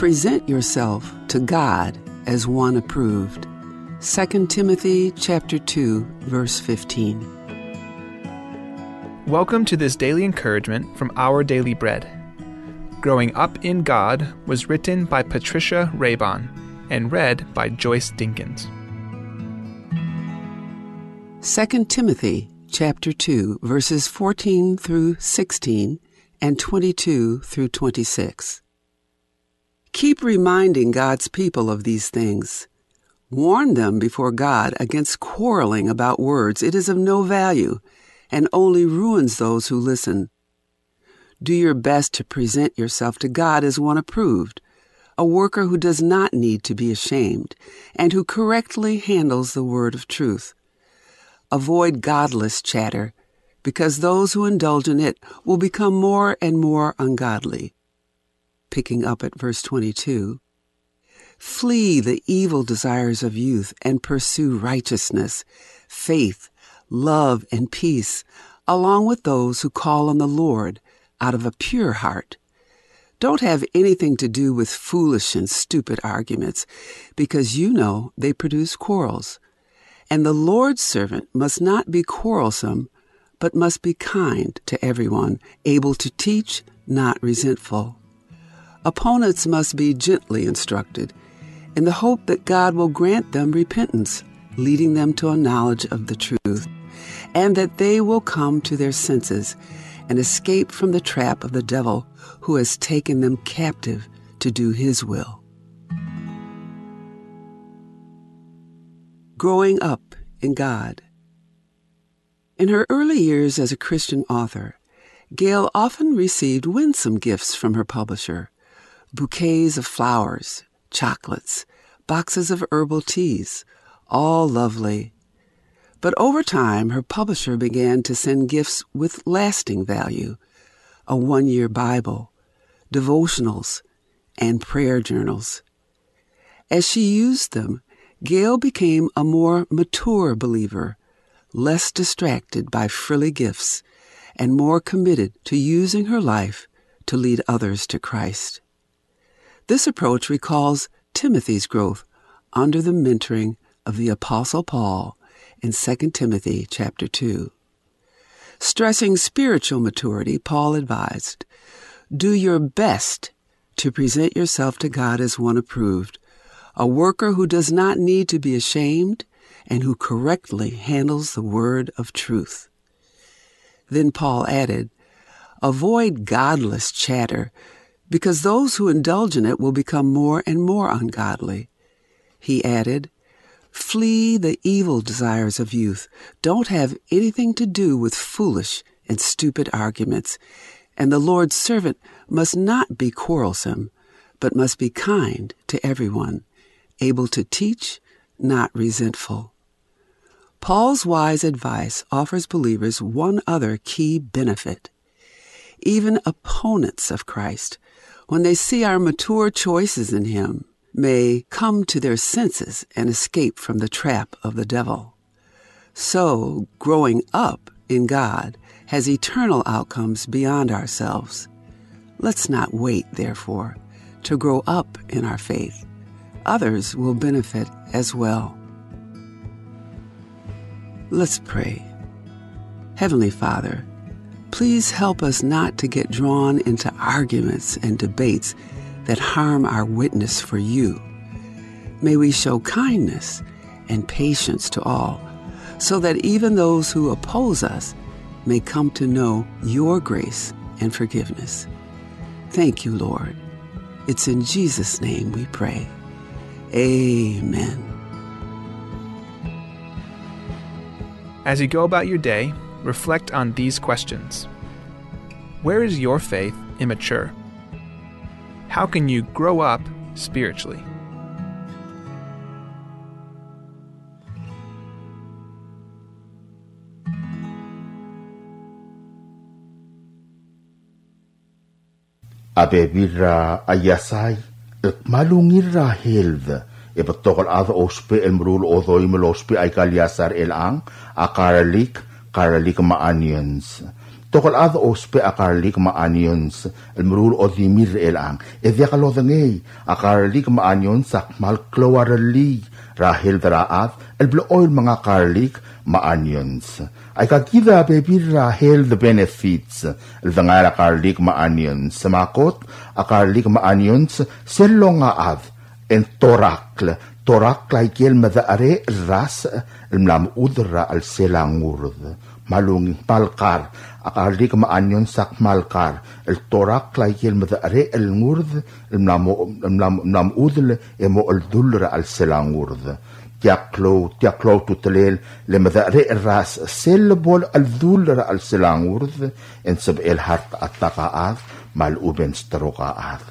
Present yourself to God as one approved. 2 Timothy chapter 2, verse 15. Welcome to this daily encouragement from Our Daily Bread. Growing Up in God was written by Patricia Raybon and read by Joyce Dinkins. 2 Timothy chapter 2, verses 14 through 16 and 22 through 26. Keep reminding God's people of these things. Warn them before God against quarreling about words. It is of no value and only ruins those who listen. Do your best to present yourself to God as one approved, a worker who does not need to be ashamed and who correctly handles the word of truth. Avoid godless chatter, because those who indulge in it will become more and more ungodly. Picking up at verse 22, flee the evil desires of youth and pursue righteousness, faith, love, and peace, along with those who call on the Lord out of a pure heart. Don't have anything to do with foolish and stupid arguments, because you know they produce quarrels. And the Lord's servant must not be quarrelsome, but must be kind to everyone, able to teach, not resentful. Opponents must be gently instructed, in the hope that God will grant them repentance, leading them to a knowledge of the truth, and that they will come to their senses and escape from the trap of the devil who has taken them captive to do his will. Growing up in God. In her early years as a Christian author, Gail often received winsome gifts from her publisher: bouquets of flowers, chocolates, boxes of herbal teas, all lovely. But over time, her publisher began to send gifts with lasting value: a one-year Bible, devotionals, and prayer journals. As she used them, Gail became a more mature believer, less distracted by frilly gifts, and more committed to using her life to lead others to Christ. This approach recalls Timothy's growth under the mentoring of the Apostle Paul in 2 Timothy chapter 2. Stressing spiritual maturity, Paul advised, "Do your best to present yourself to God as one approved, a worker who does not need to be ashamed and who correctly handles the word of truth." Then Paul added, "Avoid godless chatter, because those who indulge in it will become more and more ungodly." He added, "Flee the evil desires of youth. Don't have anything to do with foolish and stupid arguments. And the Lord's servant must not be quarrelsome, but must be kind to everyone, able to teach, not resentful." Paul's wise advice offers believers one other key benefit. Even opponents of Christ, when they see our mature choices in Him, may come to their senses and escape from the trap of the devil. So, growing up in God has eternal outcomes beyond ourselves. Let's not wait, therefore, to grow up in our faith. Others will benefit as well. Let's pray. Heavenly Father, please help us not to get drawn into arguments and debates that harm our witness for you. May we show kindness and patience to all, so that even those who oppose us may come to know your grace and forgiveness. Thank you, Lord. It's in Jesus' name we pray. Amen. As you go about your day, reflect on these questions. Where is your faith immature? How can you grow up spiritually? Abebira ayasay et malungira helve ipatokol ado ospe el mrul odoy melospe ay kalyasar el ang akaralik maanians Tokol ada ospe akarlik maanyons almrul o dimir elang edya kalodangay akarlik maanyons sakmal klowarali rahil daraat alblo oil mga karlik maanyons ay kakida baby rahil the benefits aldangara karlik maanyons samakot akarlik maanyons selong aad en torak laikel madaare ras almlam udra al selangurd malunging palkar akarlik maanyon sak malkar el torak laikel madaare el ngurd almlam udl emo el dulra al selangurd tiaklo tutelel le madaare ras selbol al dulra al selangurd en sab el hart atakaad mal uben strokaad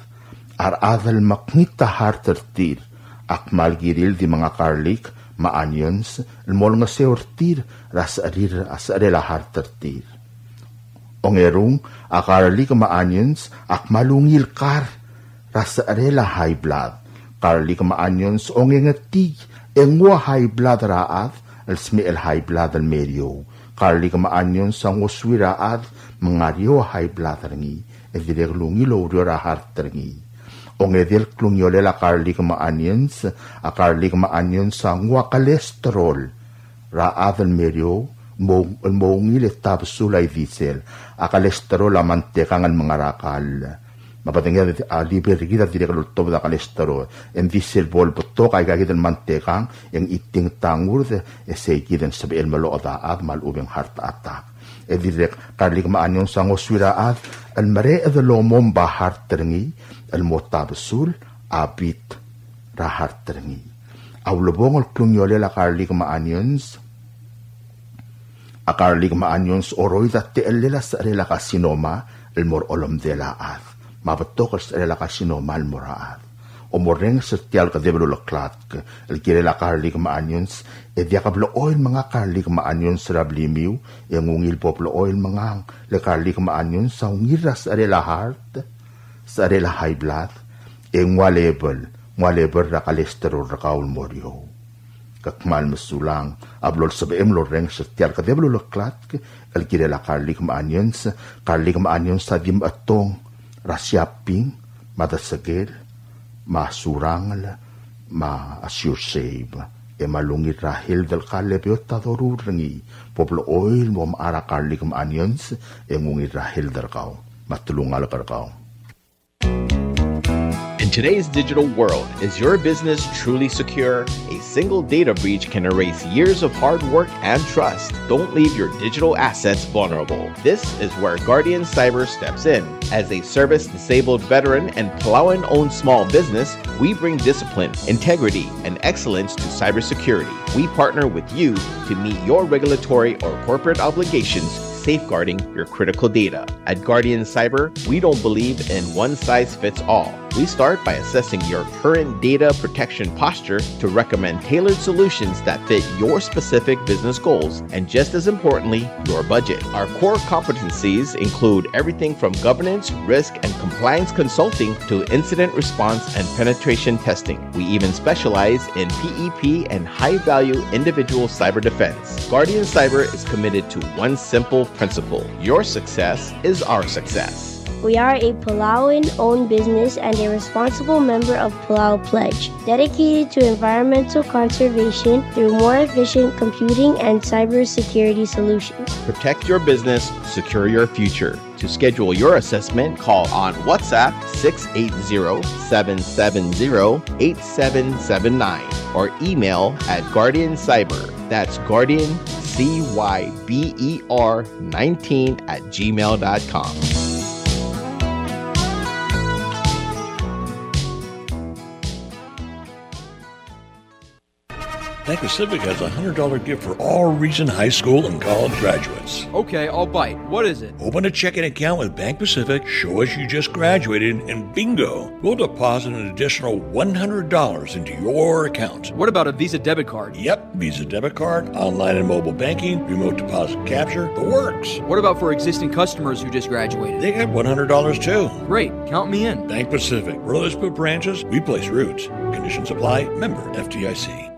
ar adal maknita hartertir akmal giril di mga karlik maanyons mol nga seortir ras arela hartertir ongerung akarlik maanyons akmalungil kar ras arela high blood karlik maanyons ongengatig engwa high blood raat alsmi el high blood al medio karlik maanyons ang uswiraat mangario high blood rangi edirek lungilo ra harterngi ongedel klungyolela karlik maanyons akarlik maanyons sa ngwa kolesterol raad al medio mongil tabsulay diesel a kolesterol a mantekang al mga rakal mapatingin libre kita direk lutob da kolesterol en diesel bol beto kay gagit al mantekang yang iting tangur esay gidan sabi el malooda at malubeng heart attack direk karlik maanyons sa ngoswiraat al mare edalomom bahar terengi al motabasul abit rahar terengi awlobong al klungyole la karlik maanyons akarlik maanyons oroy dati elela sa arela kasinoma al mor olom de la ad mabatok sa arela kasinoma al moraad o moreng sa tial ka deblo laklat al kire la karlik maanyons edya kablo oil mga karlik maanyons rablimiw yang ungil poplo oil mga le karlik maanyons sa ungiras arela heart sa arela high blood en walebel ra kolesterol ra kaul morio kakmal masulang ablol sa beem loreng sa tiar ka deblo laklat al kire la karlik maanyons sa dim atong rasyaping madasagel masurangal ma asyusave e malungit rahil del kalebiot tadorurrengi poplo oil mom ara karlik maanyons e ngungit rahil del kau matulungal kau. In today's digital world, is your business truly secure? A single data breach can erase years of hard work and trust. Don't leave your digital assets vulnerable. This is where Guardian Cyber steps in. As a service-disabled veteran and Palawan-owned small business, we bring discipline, integrity, and excellence to cybersecurity. We partner with you to meet your regulatory or corporate obligations, safeguarding your critical data. At Guardian Cyber, we don't believe in one-size-fits-all. We start by assessing your current data protection posture to recommend tailored solutions that fit your specific business goals and, just as importantly, your budget. Our core competencies include everything from governance, risk, and compliance consulting to incident response and penetration testing. We even specialize in PEP and high-value individual cyber defense. Guardian Cyber is committed to one simple principle: your success is our success. We are a Palawan-owned business and a responsible member of Palau Pledge, dedicated to environmental conservation through more efficient computing and cybersecurity solutions. Protect your business, secure your future. To schedule your assessment, call on WhatsApp 680-770-8779 or email at Guardian Cyber. That's Guardian, CYBER19@gmail.com. Bank Pacific has a $100 gift for all Region High School and college graduates. Okay, I'll bite. What is it? Open a checking account with Bank Pacific, show us you just graduated, and bingo! We'll deposit an additional $100 into your account. What about a Visa debit card? Yep, Visa debit card, online and mobile banking, remote deposit capture, the works. What about for existing customers who just graduated? They get $100 too. Great, count me in. Bank Pacific. Where others put branches, we place roots. Conditions apply. Member FDIC.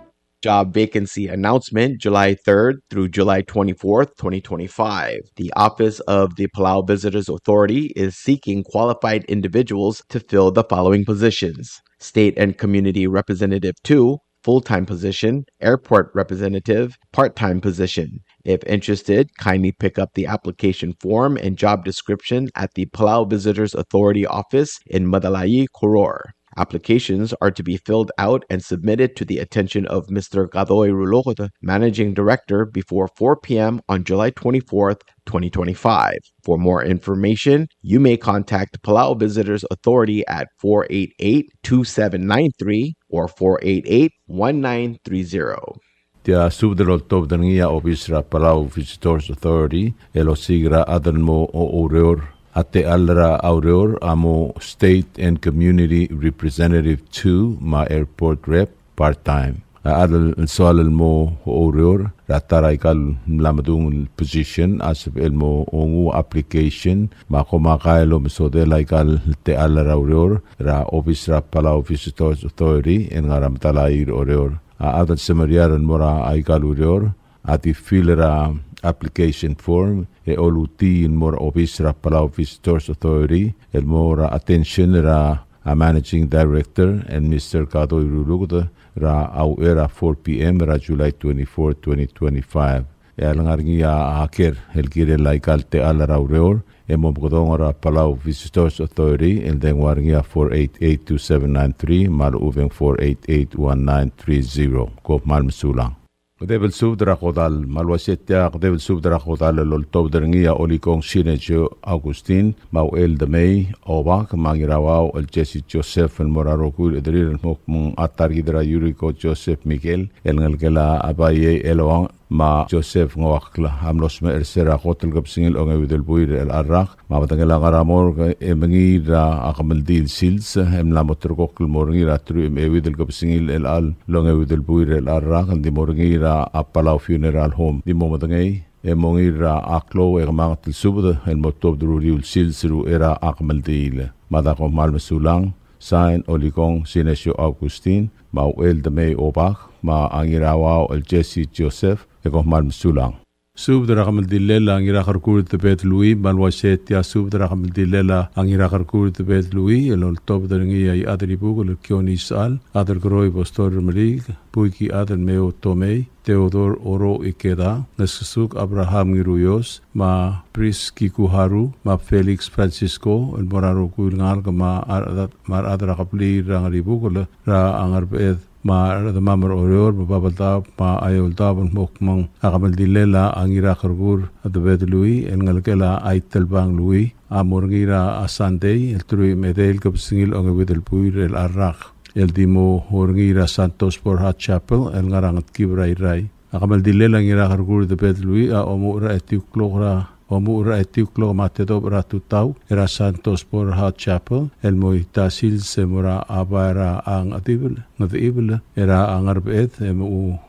Job vacancy announcement July 3rd through July 24th, 2025. The Office of the Palau Visitors Authority is seeking qualified individuals to fill the following positions: State and Community Representative 2, full-time position; Airport Representative, part-time position. If interested, kindly pick up the application form and job description at the Palau Visitors Authority office in Madalai, Koror. Applications are to be filled out and submitted to the attention of Mr. Gadoy Rulokota, Managing Director, before 4 p.m. on July 24th, 2025. For more information, you may contact Palau Visitors Authority at 488-2793 or 488-1930. Tia subdero tobdania obisra Palau Visitors Authority elosigra adanmo o oreor ate alra aureor amo State and Community Representative 2 ma Airport Rep part-time. Adal soal mo oreor rataray kal lamadung position as elmo ongu application ma komakailo misodela kal te alra aureor ra obisra Palau Visitors Authority en ngaram talair oreor. Adal semariaran mora ay kal oreor ati filera application form e oluti in more obisra Palau Visitors Authority el more attention ra a Managing Director and Mr. Gadoy Rulokota ra au era 4 p.m. ra July 24, 2025. E alangarngi a haker el kire laikal te ala raureor e momkodong ra Palau Visitors Authority el dengwarngi a 488-2793 mal uveng 488-1930 ko mal msulang. Kdevel subdra kodal malwasetya kdevel subdra kodal loltob derngia olikong sinejo Augustin mauel de May obak mangirawa el Jesse Joseph el Morarokul edrir mok atargidra Yuriko Joseph Miguel el ngelgela abaye elong ma Joseph ngawakla amlos me ersera hotel gapsingil onge widel buir el arrak ma batangela ngaramor emengira akamaldil sils em la motorkokl morngira tru em widel gapsingil el al longe widel buir el arrak di morngira a Palau Funeral Home di momatangay mongira aklo e mangatil subda el motob druriul silsru era akamaldil madako malmesulang sign olikong sinesio Augustin mauel de May obak ma angirawa el Jesse Joseph eko mal msulang. Subdra kamal dilela angira karkur te bet Louis malwaset ya subdra kamal dilela angira karkur te bet Louis el top derngi ay adribu el kioni sal adr groi postor melig puiki adr meo tomei Theodore Oro Ikeda nasuk Abraham Ngiruyos ma Pris Kikuharu ma Felix Francisco el moraro kuingal ma mar adra kapli rangribu ra angarbed ma the mamar oror babata ma ayolta bon mokmang akamal dilela angira kargur at the bed Louis en ngalkela aitel bang Louis amorgira a Sunday el trui medel kapsingil onge with el puir el arrak el dimo horngira Santos Borja Chapel el ngarangat kibrai rai akamal dilela angira kargur the bed Louis a omura etiuklora omura etiuklo matedo ratutau era Santos Borja Chapel el moitasil semura abara ang atibel ngatibel era angarbet emu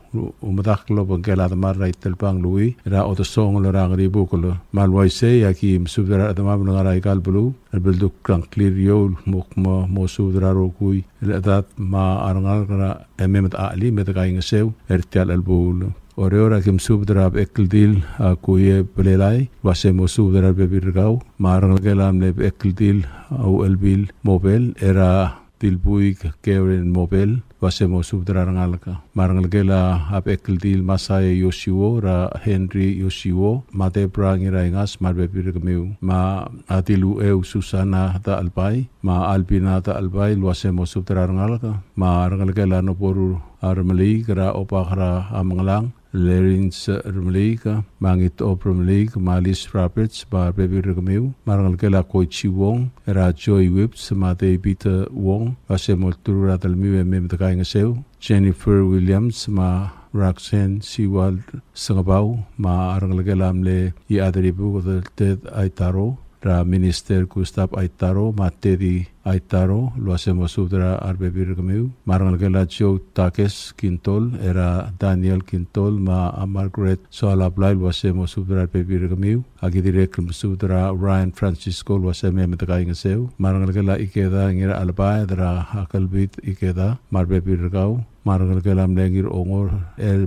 umadaklo bangela marra itelpang Louis era otosong lorang ribukolo malwaise yaki msubdara adamam ngara ikal blu elbeldu clear yol mokma mosudra rokui elat ma arangal kara ememet ali metakaing sew ertial elbul Oreora kim subdrab ekldil kuye belelai wasemo subdrab bebirgau marang gelam ne ekldil au elbil mobile era tilbuik keren mobile wasemo subdrarangalka marang gela ap ekldil masai Yoshiwo ra Henry Yoshiwo mate prangira ingas marbebirgmeu ma atilu eu Susana ta albai ma albina ta albai wasemo subdrarangalka marang gela no poru armeli gra opakra amanglang Lerins Rumleika, Mangit Oprumleik, Malis Rapids, Bar Baby Regmeu, Marangalkela Koichi Wong, Era Joy Whips, Mate Peter Wong, Vasemoltura Dalmiu and Memtakaingaseu, Jennifer Williams, Ma Roxanne Sewald Sangabau, Ma Arangalkelamle, Yadribu, the Ted Aitaro, Ra Minister Gustav Aitaro, Matedi Aitaro, lo hacemos subdra arbebirgmeu, Marangalkela Joe Takes Quintol, era Daniel Quintol, ma a Margaret Soalablay, lo hacemos subdra arbebirgmeu, aquí direct subdra Ryan Francisco, lo hacemos metakaingaseu, Marangalkela Ikeda, ngira albay, dra Hakalbit Ikeda, marbebirgau, marangal kelam lengir ongor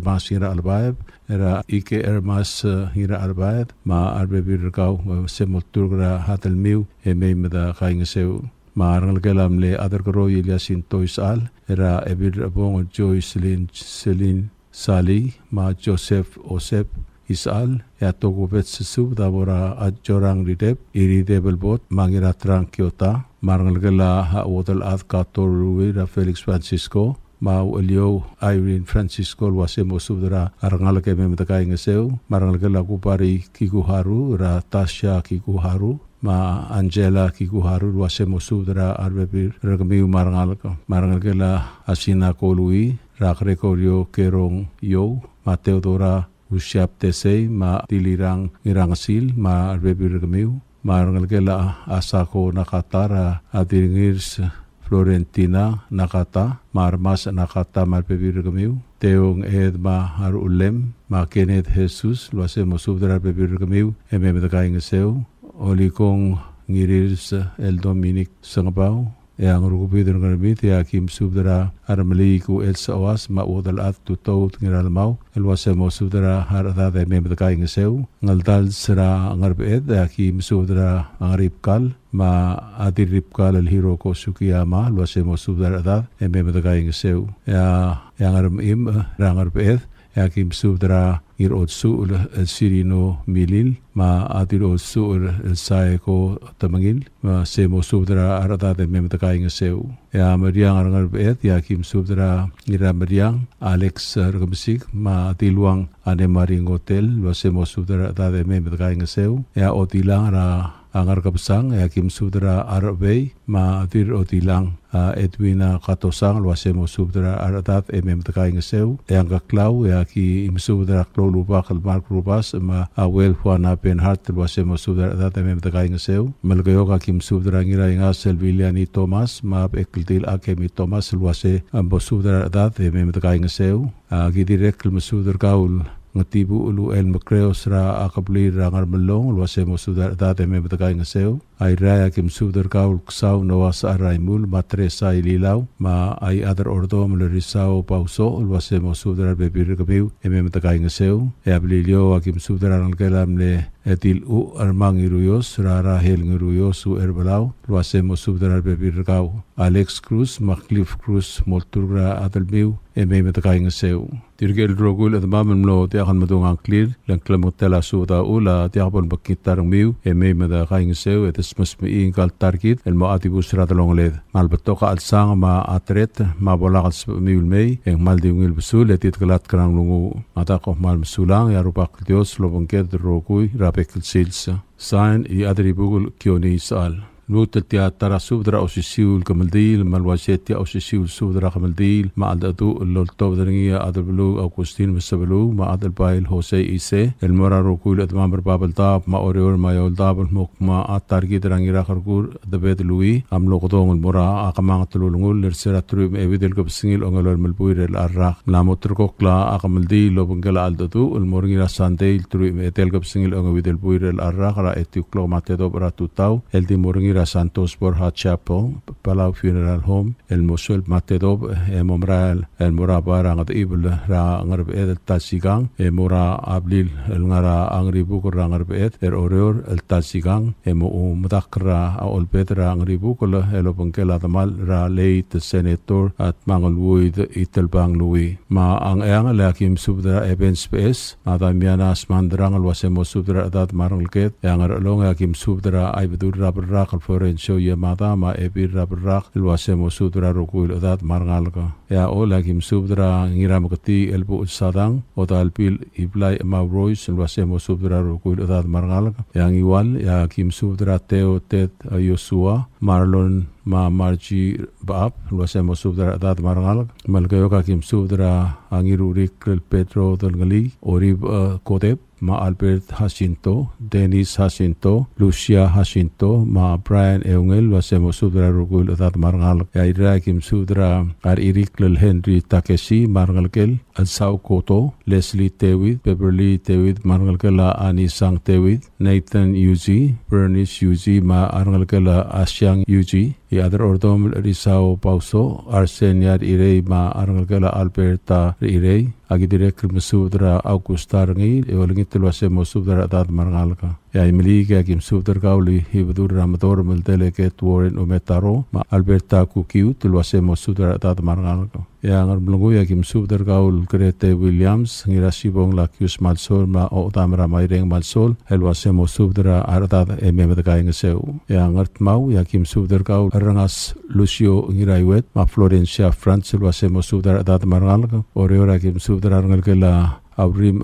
mas hira albaib era ike mas hira albaib ma arbebir kau semultur gra hatel miu me meda kaing seu marangal kelam le adar kro ilia sinto isal era ebir abong Joycelyn Sali ma Joseph Osep Isal ya togo bet sesu dabora ajorang ridep iridebel bot mangira trang kiota marangal kela ha wotel ad katorui ra Felix Francisco ma ulio Irene Francisco wase mosudra arangal ke me metakai ngeseu marangal kela kupari Kikuharu ra Tasha Kikuharu ma Angela Kikuharu wase mosudra arbebir regmiu marangal kela asina kolui ra rekorio kerong yo ma Teodora Usyap tesei ma tilirang irangasil ma arbebir gemiu ma rangalgela asako nakatara adiringirs Florentina nakata marmas nakata marbebir gemiu teong ed ma harulem ma Kenneth Jesus luase mosubdra arbebir gemiu ememedakaing seu olikong ngirirs el Dominic Sangabao yang rukubidun karbit ya kim subdra armali ku el sawas ma udal at tutot ngiral mau el wasa mo subdra harada de mem de kaing seu ngaldal sra ngarbet ya kim subdra angripkal ma adiripkal el hero ko sukiyama wasa mo subdra da mem de kaing seu ya yang armim rangarbet ya kim subdra ir otsu el sirino milil ma adir otsu el saeko tamangil ma semo subdra arada de mem de kaing seu ya meriang arngar ya kim subdra ira meriang Alex Rgamsik ma tiluang ane maring hotel lo semo subdra arada de mem de kaing seu ya otilang ra angar kapsang ya kim subdra arbe ma adir otilang Edwina Katosang lo semo subdra arada mem de kaing seu yang kaklau ya ki im subdra lupa kalmar krubas ma awel huana pen hart wase mo subdra data mem ta kaing seu malgayo ka kim subdra ngira inga Selviliani Thomas ma ekltil akemi Thomas wase ambo subdra data mem ta kaing seu gidirek kel musudra kaul ngatibu ulu el makreos ra akabli rangar melong wase mo subdra data mem ta kaing seu ai raya kim subdra kaul ksau nawas araimul matresa ililau ma ai other ordo mlerisao pauso wase mo subdra bebir kabiu mem ta kaing seu ablilio akim subdra ang kelam le etil u armang iruyos rara hel ngiruyos u erbalau wase mo subdra bebir kau Alex Cruz Cliff Cruz molturgra atalbiu mem ta kaing seu tirgel rogul at mamamlo ti akan madung ang clear lang klamotela suda ula ti akon bakitarang miu mem ta kaing seu et smas mi kal target el maatibus radalongled malbato ka alsang ma atret ma bolakal miul mei eng maldiungil besul etit kalat krang lungu mata ko mal sulang ya rupak dios lobongket rogui rapekil sils sign I adribugul kioni sal نوتتيا ترى سودرا أوسيسيول كملديل مالواسيتيا أوسيسيول سودرا كملديل ما عددو اللولتو درنيا أدربلو أو كوستين مسبلو ما عدل بايل هوسي إيسي المرا روكول أدمان بربابل داب ما أوريور ما يول داب الموك ما أتارجي درنجي راخركور دبيت لوي أم لوقدون المرا أقمان تلولنغول لرسرا تروب إبيدل كبسنجيل أنغلو الملبوير الأراق لا متركوك لا أقملديل لو بنجل ألددو المورنجي راسانديل تروب إبيدل كبسنجيل أنغويدل بوير الأراق را إتيوكلو ما تدوب را توتاو الدي مورنجي Santos Borja Chapel, Palau Funeral Home, el Mosul Matedob, Momral, el Murabar angat ibl ra ngarb el Tasigang, Mura Ablil el ngara angribuk ra ngarb el Orior el Tasigang, mo Mudakra ol Petra angribuk el Opengela tamal ra late senator at Mangalwuid Itelbang Louis. Ma ang ang lakim subdra event space, adamiana asmandrang wasemo subdra dat marangket, yang long lakim subdra aibedur rabrak Florencio Yamada ma ebir rabrak ilwasemo sudra rukul odat marngalka ya olakim subdra ngiramkati elbu sadang odalpil iblay ma rois ilwasemo sudra rukul odat marngalka yang iwal ya kim subdra teo tet Yosua Marlon ma marji baap ilwasemo sudra odat marngalka malgayoka kim subdra angirurik Pedro dalgali orib kotep ma Albert Jacinto, Dennis Jacinto, Lucia Jacinto, ma Brian Eungel wasemo sudra rugul atat marngal ya irakim sudra ar iriklel Henry Takeshi marngalkel Alsau Koto, Leslie Tewid, Beverly Tewid, marangal kala Anisang Tewid, Nathan Yuji, Bernice Yuji, marangal kala Asyang Yuji, Iadar ordom Risao Pauso, Arseniad Irei, marangal kala Alberta Irei, Agidire Masudra Augusta Rangi, Eolingitulase Mosudra Dad Marangalka. Ya imili kaya kim sudra kauli hibudur ramador meldeleket Warren Umetaro, ma Alberta Kukiu, tulwase Mosudra Dad Marangalka. Ya ngar melungu ya kim sudra kaul Grete Williams, ngirasibong lakius malsol, ma otamra maireng malsol, elwase Mosudra Ardad ememetakay ngaseu. Ya ngart mau ya kim sudra kaul Rangas Lucio ngiraiwet, ma Florencia France, elwase Mosudra Dad Marangalka. Oreora kim sudra rangalkela Aurim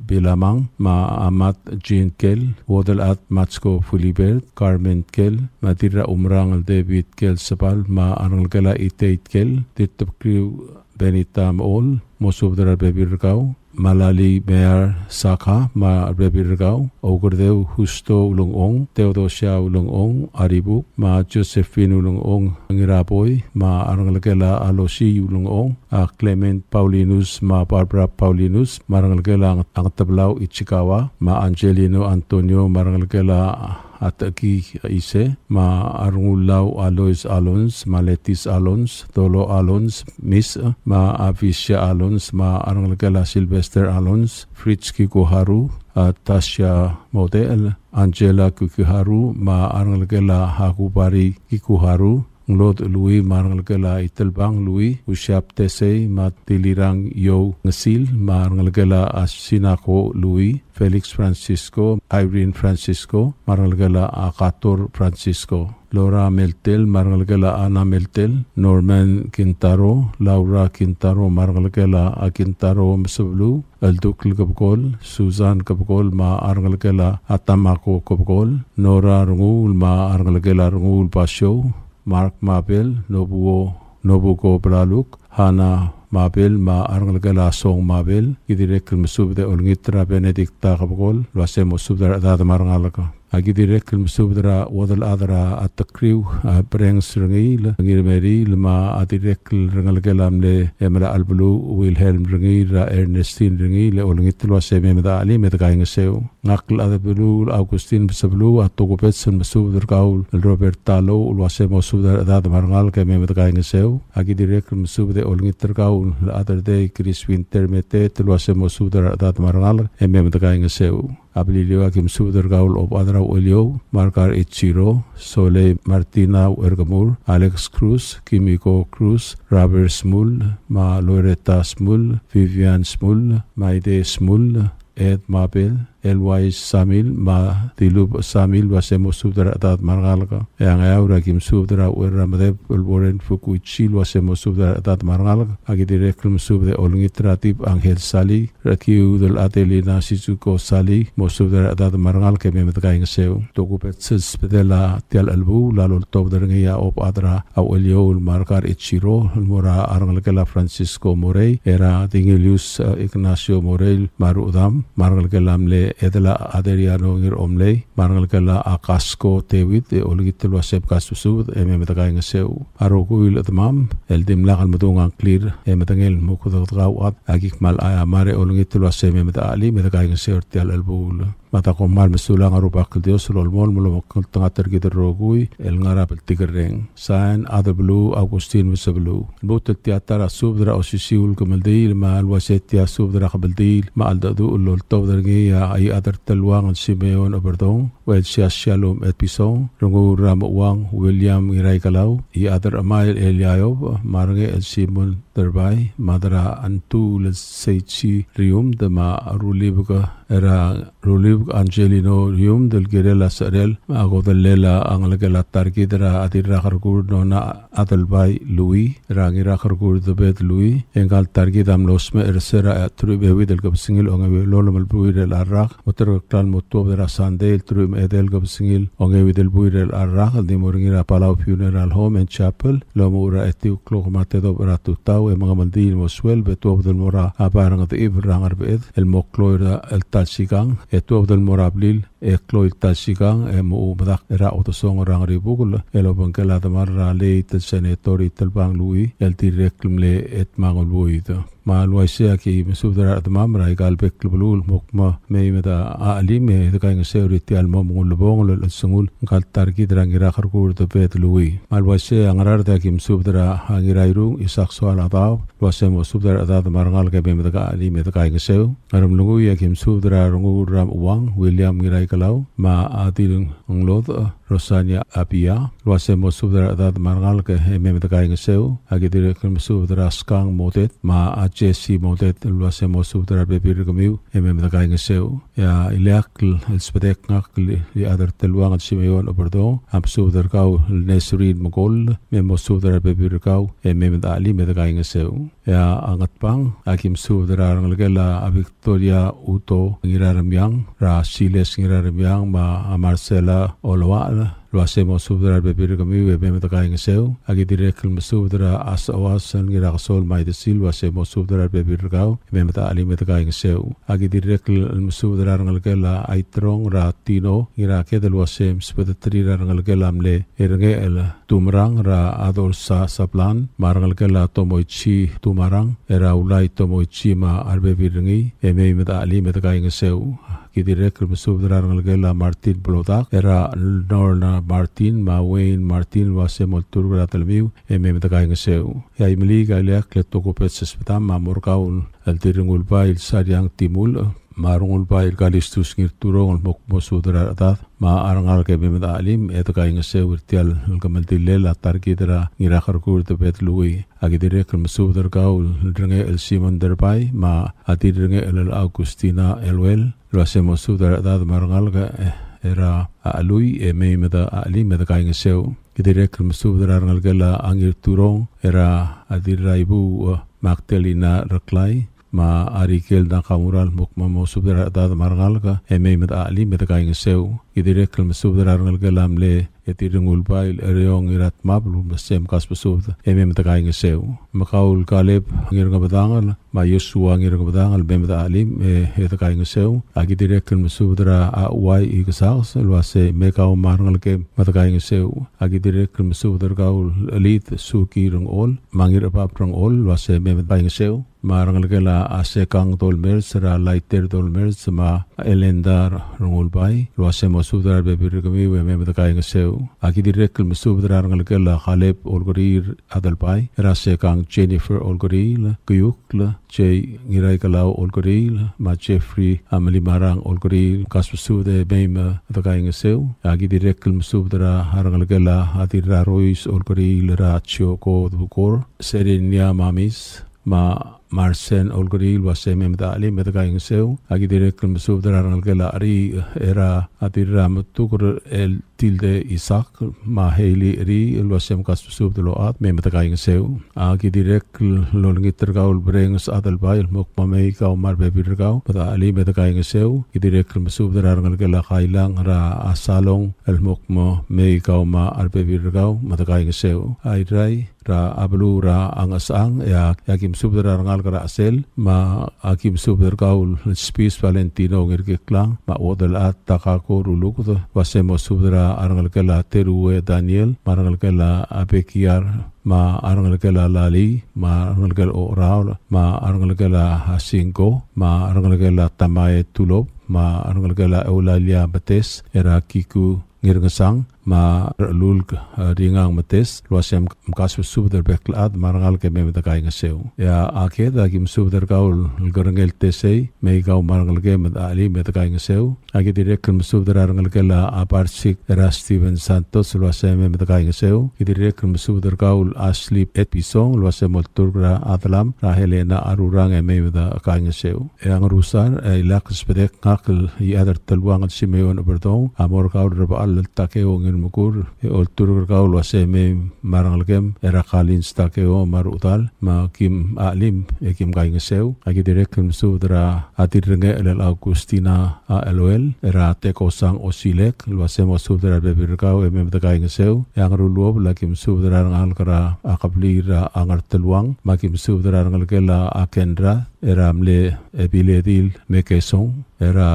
Bilamang, ma Amat Jean Kel, Wodel at Matsko Fulibert, Carmen Kel, Matira Umrangal David Kel Sapal, ma Angalkela Itate Kel, Titapkriw Benitam Ol, Mosubdara Bebirgao, Malali Mayor Saka, ma Bebirgao, Ogurdew Husto Ulungong, Theodosia Ulungong, Aribuk, ma Josephine Ulungong, Angiraboy, ma Angalkela Alosi Ulungong, Clement Paulinus, ma Barbara Paulinus, marangalkela ang Tablao Ichikawa, ma Angelino Antonio, marangalkela Ataki Ise, ma Arungulaw Alois Alons, ma Letis Alons, Dolo Alons, Miss, ma Avisha Alons, ma Arangalkela Sylvester Alons, Fritz Kikuharu, Tasha Model, Angela Kikuharu, ma Arangalkela Hakubari Kikuharu, Nglod Louis marangalkela Itelbang Louis, Usyap Tesey, Matilirang Yo Ngasil, marangalkela Asinako Louis, Felix Francisco, Irene Francisco, marangalkela Akator Francisco, Laura Meltel, marangalkela Ana Meltel, Norman Quintaro, Laura Quintaro, marangalkela Quintaro Masablu, Aldukl Kabkol, Susan Kabkol, marangalkela Atamako Kabkol, Nora Rungul, marangalkela Rungul Basyo, Mark Mabel, Nobuko Blaluk, Hana Mabel, ma Arangalkela Song Mabel, Idirek Masubde Olngitra Benedicta Kabkol, Lwase Mosubda Dada Marangalaka. Agidirek Masubdra Wadal Adra at the crew, Brengs Rangil, Ngirmeri, Lma Adirek Rangalkelamle, Emela Albulu, Wilhelm Rangil, Ernestine Rangil, Olngitlo Semeda Ali, Medagaing Seu, Nakl Adabulu, Augustine Sablu, Atogopets and Masubdra Gaul, Robert Talo, Lwase Mosubda Dada Marangalka, Medagaing Seu, Agidirek Masubde Olngitra Gaul, the other day, Chris Winter Mete, Lwase Mosubda Dada Marangal, Medagaing Seu. Abililio Akim Sudar Gaul of Adra Ulio, Marcar Ichiro, Sole Martina Ergamur, Alex Cruz, Kimiko Cruz, Robert Smul, Ma Loretta Smul, Vivian Smul, Maide Smul, Ed Mabel, Elwais Samil, ma Tilub Samil, Wasemo Subdra Adat Margalga, Yang Aura Kim Subdra, Ramadeb, Ulboren Fukuichil, Wasemo Subdra Adat Margalga, Agidirekum Subde Olngitratib, Angel Sali, Rakiu del Atelina Shizuko Sali, Mosubdra Adat Margalga, Memetgaing Seu, Tokupets Pedela, Tial Albu, Lalol Tobdrangia op Adra, Auelio, Marcar Ichiro, Mora Argalgala Francisco Morey, Era Dingelius Ignacio Morel, Marudam, Margalgalamle, Edela Aderiano ngir omlei marangalkala Akasko Tewit olgitel wasep kasusud memetagaing seu aroguil atmam eldim lakal madungang clear metangel mukudotgaw at agikmal mare olgitel wasep memetali metagaing seu tial albul matakom mal mesulang arubak Dios lolmol mulomokol tangater giderogui el ngarap tigereng sign adablu Augustine Mesablu butel teatara subdra osisiul kemeldil ma alwasetia subdra kemeldil ma aldadu lol tawdergia ay adar telwang Simeon Oberdong wel Shalom Epison rungu Ramwang William Iray Kalaw i adar Amail Eliayob marange el Simon Derbay madara antu seichi rium de ma rulibga era rulib Angelino rium del Girela Sarel ma agodelela angalgela targidra adira kargur nona adalbay Louis rangira kargur de bet Louis engal targidam losme ersera trubewi del gabsingil ongewi lolom buirel arrak motor klan motobera sandel trum edel gabsingil ongewi del buirel arrak di moringira Palau Funeral Home and Chapel lomura etiu klogmate do bratuta mga mandil moswel betu del mora aparang at ibrangar beed el mokloira el talsigang etu del morablil kloil tasigang mo umadak era otosong orang ribugul elo bangkela tamar le tel senatori tel bang lui el direklum le et mangol buito ma luaisia ki mesudara tamam rai galbek lubul mokma meimeda ali me de kaing seuriti al momul bongol el sungul kal tarki drangira kharkur to pet lui ma luaisia angarar da ki mesudara hangirairu isak soal ataw luaisia mesudara da marngal ke meimeda ka ali me de kaing seu aram lungu ya ki mesudara rungu ram uang William ngirai kalau ma atil nglod Rosania Apia luaisia mesudara da marngal ke meimeda kaing seu agidire ke mesudara skang motet ma Jesse modet luasia mosudra bebir gamiu da kaing seu ya ilakl spedek ngakl li adar teluang at simeon operdo am sudar kau nesrin mogol mosudra bebir kau da ali da kaing seu ya angat pang akim sudra ngalgela Victoria Uto ngiraram yang ra Siles ngiraram yang ma Marcela Olwa luasia mosudra bebir gamiu da kaing seu agi direkl mosudra asawasan ngira kasol mai de silwa se mosudra bebir kau da ali da kaing seu agi direkl mosudra ngalgela aitrong ra tino ngira ke de luasia spedetri ngalgela amle erge el tumrang ra adol sa saplan marngalgela tomoichi tumarang era ulai tomoichi ma arbebir ngi da ali da kaing seu direct mesudra ngalgela Martin Blodak era Norna Martin ma Wayne Martin wase moltur telmiu da kaing seu ya imli galek letoko petses betam ma morkaul altirungul bail sariang timul marungul bail galistus ngirturong mok mesudra atat ma arangal ke da alim da kaing seu irtial kamaltile la tarkidra ngira kharkur te bet lui agi direct mesudra kaul drenge el Simon derbai ma ati drenge el Augustina elwel luasia mosudra da marngal ga era alui da ali da kaing seu direct mesudra ngalgela angir turong era adiraibu Magdalena Raklai ma arikel da kamural mukma mosudra da marngal ga da ali da kaing seu direct mesudra ngalgela amle etirungul bail ereong irat mablu masem kas pesud da kaing seu makaul kaleb ngir ngabadangal ma Yosua ngir ngabadangal da alim da kaing seu agi direct mesudra awai iksas luase mekau marngal ke da kaing seu agi direct mesudra kaul elit suki rong ol mangir apa rong ol luase da kaing seu marngal ke la asekang tolmer sera laiter tolmer ma elendar rongul bai luase mesudra bebir kami da kaing seu aki direct mesudra ngalgela Khaleb olgorir adalpai rase kang Jennifer olgoril kuyukla che ngirai kalau olgoril ma Jeffrey amali marang olgoril kaspusude beima da kaing seu aki direct mesudra ngalgela adira rois olgoril racho ko dukor serenia mamis ma Marcen olgoril wase da ali da kaing seu agi direct mesudra ngalgela ari era adira mutukur el tilde Isaac ma Haley ri luasem kasbusub de loat da kaing seu agi direct lolngiter gaul brengs adalbai mokma mei ka umar bebir gau da ali da kaing seu agi direct mesudra ngalgela khailang ra asalong el mokma mei ka umar arbebir gau da kaing seu ai rai ra ablu ra angasang ya yakim subdra ngal kara asel ma akim subdra kaul spis Valentino ngirke klang ma odel at takako ruluk to wasemo subdra arangal kala terue Daniel marangal kala apekiar ma arangal kala lali ma arangal kala oraul ma arangal kala hasinko ma arangal kala tamae tulop ma arangal kala eulalia bates era kiku ngirngasang ma lul ringang mates luasem mkas subder beklat marangal ke da kaing seu ya ake da kim subder kaul gorangel tesei me kau marangal ke ali da kaing seu ake direct kim subder arangal ke la aparsik era Steven Santos luasem da kaing seu direct kim subder kaul asli episong luasem turgra atlam ra Helena arurang me da kaing seu yang rusar ilak spedek ngakl i adar telwang simeon obertong amor kaul reba al takeo mukur oltur kaul wase me marangal kem era khalin stakeo marutal ma kim alim kim kaing seu agi direct kim sudra atirenge el Augustina elol era teko sang osilek wase mo sudra bebir kau da kaing seu yang ruluob la kim sudra ngal kara akablir angar telwang ma kim sudra ngal kela akendra era amle epiledil mekesong era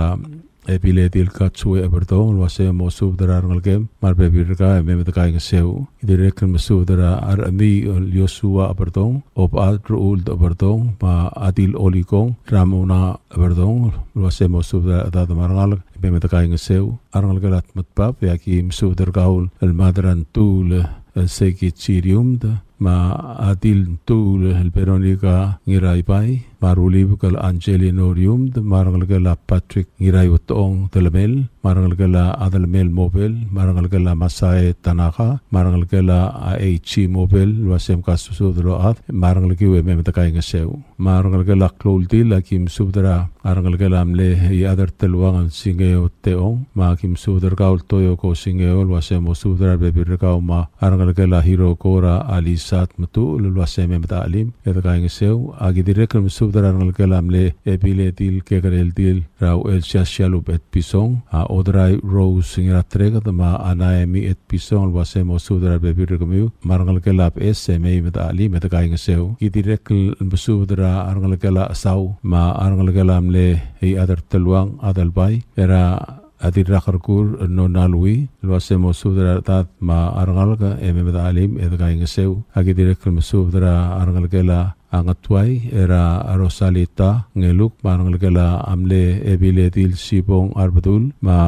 epiletil katsue abertong luase mo subdara ngalgem mar bebirka me metakai ngeseu direken mesudara arami Yosua abertong op adrul abertong ma adil olikong ramona abertong luase mo subdara da marngal me metakai ngeseu arngalgalat matpap yaki mesudar gaul el madran tul seki chirium ma adil tul el peronika ngirai pai marulib kal angelinorium marangalgala Patrick ngirai utong telemel marangalgala adalmel mobile marangalgala Masai Tanaka marangalgala AHC mobile luasem kasusudro at marangalgiwe me metakai ngeseu marangalgala kloldi lakim subdra arangalgala amle i adar telwang singeo teong ma kim sudar kaul toyo ko singeo luasem subdra bebirkau ma arangalgala hiro kora alisat matu luasem me metalim metakai ngeseu agi direkam subdra arangalgala amle epiletil kekareltil rau el shashalup et pisong odrai rose ngira trega ma anaemi et pisong luasem subdra bebirkamiu marangalgala sme metalim metakai ngeseu agi direkal subdra arangalgala asau ma arangalgala le ei adar teluang adal bai era adir rakarkur no nalui luase mo sudra tat ma arangal ka emeda alim edga ingeseu agi direkal mesudra arangal kela angatwai era Rosalita ngeluk marang legala amle ebiletil sibong arbadul ma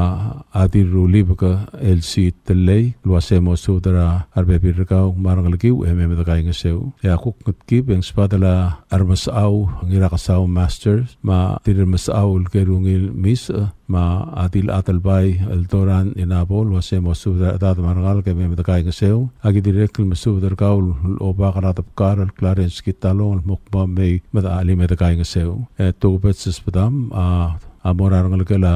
adir rulib ka LC telei luasemo sudra arbe birkau marang legiu emeda ingeseu ya kuk ngutki beng spadala armasau ngirakasau masters ma tidir masau kerungil mis ma adil atalbay altoran inabol wasemo sudra dad marangal ke memeda ingeseu agi direkal mesudra kaul oba karatap kar Clarence Kitalo mukba may madaali meda ingeseu tubet sespadam amorangal kala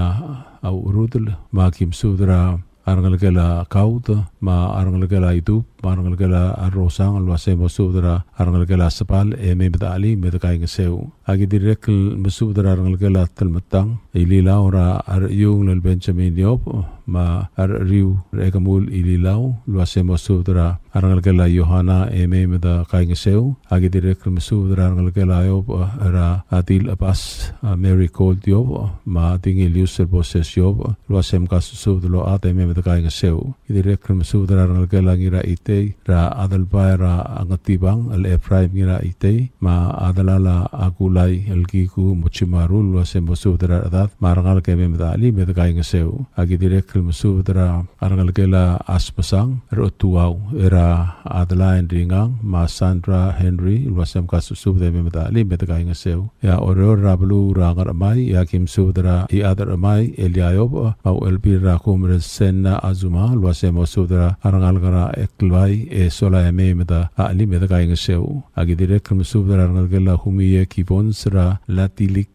au urudul ma kim sudra arangal kala kaut ma arangal kala itu arangal kala arrosang luasemo sudra arangal kala sapal meda ali meda ingeseu agi direkal mesudra arangal kala telmatang ilila ora ar yung lal Benjamin Diop ma ar riu rekamul ililaw luasemo sudra arangal kala Yohana meda ingeseu agi direkal mesudra arangal kala Diop ara atil apas Mary Cole Diop ma tingil user boses Diop luasem kasusudlo ate meda ingeseu direkal mesudra arangal kala ngira ite ra adalbay ra angatibang al Ephraim ngira ite ma adalala agulay algiku mochimarul luasemo sudra adat marangal ke memeda ali meda ingeseu agi direkal mesudra arangal kala aspasang rotuau era adalain ringang ma Sandra Henry luasem kasusubde memeda ali meda ingeseu ya oror rablu rangar amai ya kim sudra i adar amai Eliayob au elbir rakum resena azuma luasemo sudra arangal kara eklai sola memeda ali meda ingeseu agi direkal mesudra arangal kala humiye kibonsra latilik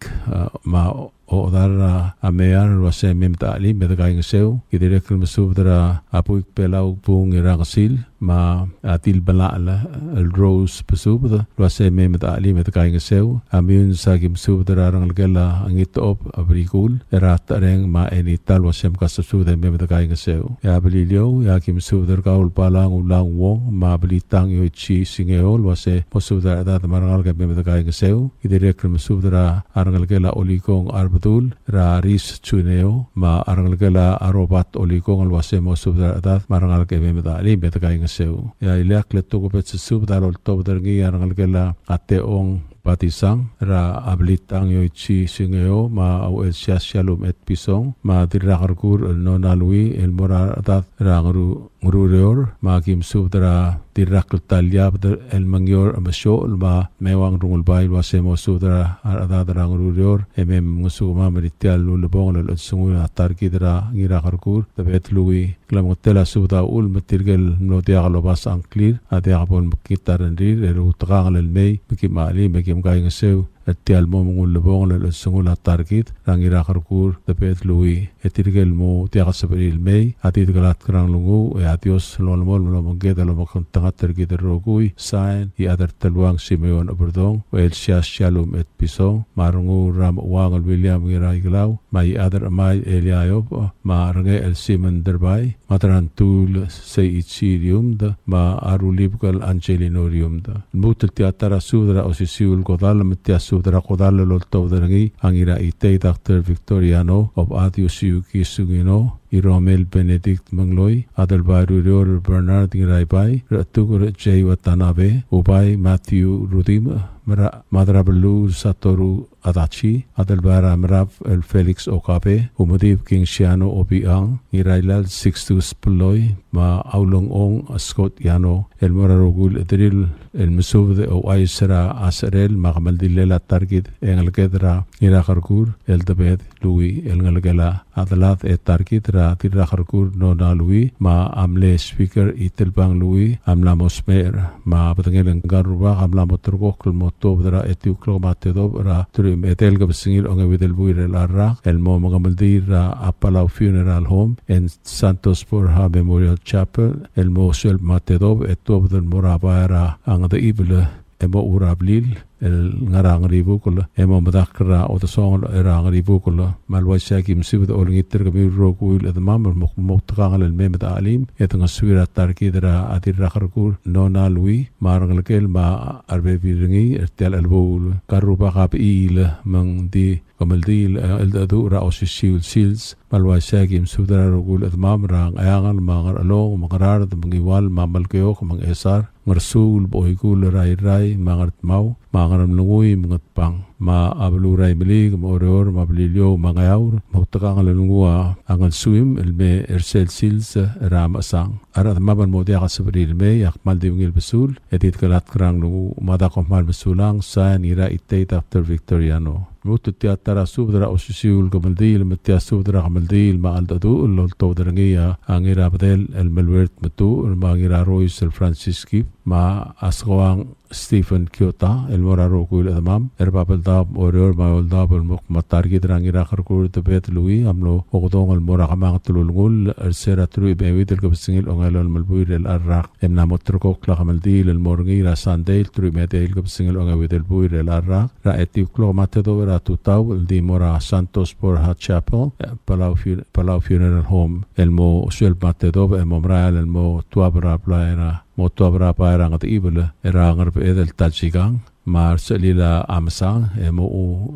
ma o dara amear luase memeda ali meda ingeseu direkal mesudra apuik pelau pung irangasil ma atil balala el rose pesubda luase memeda ali meda ingeseu amun sagim sudra arangal kala angitop abrikul erat reng ma enital luasem kasubda memeda ingeseu ya belilio ya kim sudra kaul palang ulang wong ma belitang yo chi singeo luase posudra da marangal ke memeda ingeseu direkal mesudra arangal kala olikong arbatul ra ris chuneo ma arangal kala arobat olikong luasemo sudra da marangal ke memeda ali meda ingeseu ya ilak leto ko pet subda lol to dergi arangal kala ateong batisang ra ablitang yo chi singeo ma au el shalom et pisong ma dirakarkur el nonalui el morar atat ra ngurur ma kim sudra dirakal talyab el mangyor amasyo ma mewang rungul bay wasemo sudra atat ra ngurur emem ngusuma meritial lulubong lol sungul atar kidra ngirakarkur tabet lui klamotela sudra ul matirgel notia galobas anklir ate apon kitar ndir el utrangal el mei mikimali kaya ngeseu etial mo mungul lebong le sungul atarkit rangira karkur tepet lui etirgel mo tiaka sabril mei ati galat krang lungu e atios lolmol lomongge dalomok tangat tergit rogui sign i adar telwang simeon oberdong el shalom et pisong marungu ram wang William ngira iglaw mai adar mai Eliayob ma range el simon derbai matrantul se ichirium da ma arulib kal angelinorium da mutel teatara sudra osisiul godal metias subdara kodal lol tawdarangi angira ite Dr. Victoriano of Adiusiu Kisugino Iromel Benedict Mangloy Adalbaru Rior Bernard Ngiraibai Ratugur J. Watanabe Ubay Matthew Rudim Madrabalu Satoru Adachi Adalbara Mrav El Felix Okabe Umudib King Shiano Obiang Ngirailal Sixtus Puloy Ma Aulong Ong Scott Yano El Morarogul Edril El Mesubde O Aisra Asarel Magamaldillela Targid Engelgedra Irakargur El Dabed Louis El Ngalgela Adalat et Targid Ra Tirakargur Nona Louis Ma Amle Speaker Itilbang Louis Amla Mosmer Ma Batangel Garuba Amla Motorgok Motobra Etiuklo Matedob Ra Turim Etel Gabsingil Onga Videl Buir El Arra El Mo Magamaldir Ra Apalau Funeral Home en Santos Borja Memorial Chapel El Mo Suel Matedob Etob del Morabara Ang the Evil Emo Urablil El ngarang ribukul emo madakra o the song erang ribukul malwasa kim sibud olngiter kami rokul et mamr moktangal el memet alim et ngaswira tarkidra adir rakharkur nona lui marngal kel ma arbe biringi ertel elbul karuba qab il mang di kamaldil el dadu ra osisiul sils malwasa kim sudra rokul et mamrang ayangal mangar along mangarar mangiwal mamalkeok mang esar ngarsul boykul rai mangart mau mangaram lungui mengetpang ma ablurai melig moror ma blilio mangayaur mautakang lungua angal suim elme ersel sils ramasang arat maban modia kasabril me yak maldingil besul edit kalat krang lungu madakop mal besulang sa nira ite Dr. Victoriano mutu tiatara subdra osisiul kamaldil metia subdra kamaldil ma aldadu lol tawdarangiya angira badel el melwert metu ma ngira Royce el Francisci ma asgawang Stephen Kyoto el moraro kuil adamam erbabel dab oror ma ol dab el muk matargi drangira kharkur tebet lui amlo ogdong el morakamang tululngul ersera trui bewit el kabsingil ongal el malbuir el arraq emna motroko klakamaldil el morngira sandel trui medel kabsingil ongawit el buir el arraq ra eti klomatedo ra tutaw el di mora Santos Borja Chapel Palau Funeral Home el mo suel matedo el momrael el mo tuabra plaera motuabra paira ngat ibele erangar edel tajigang mar selila amsang emo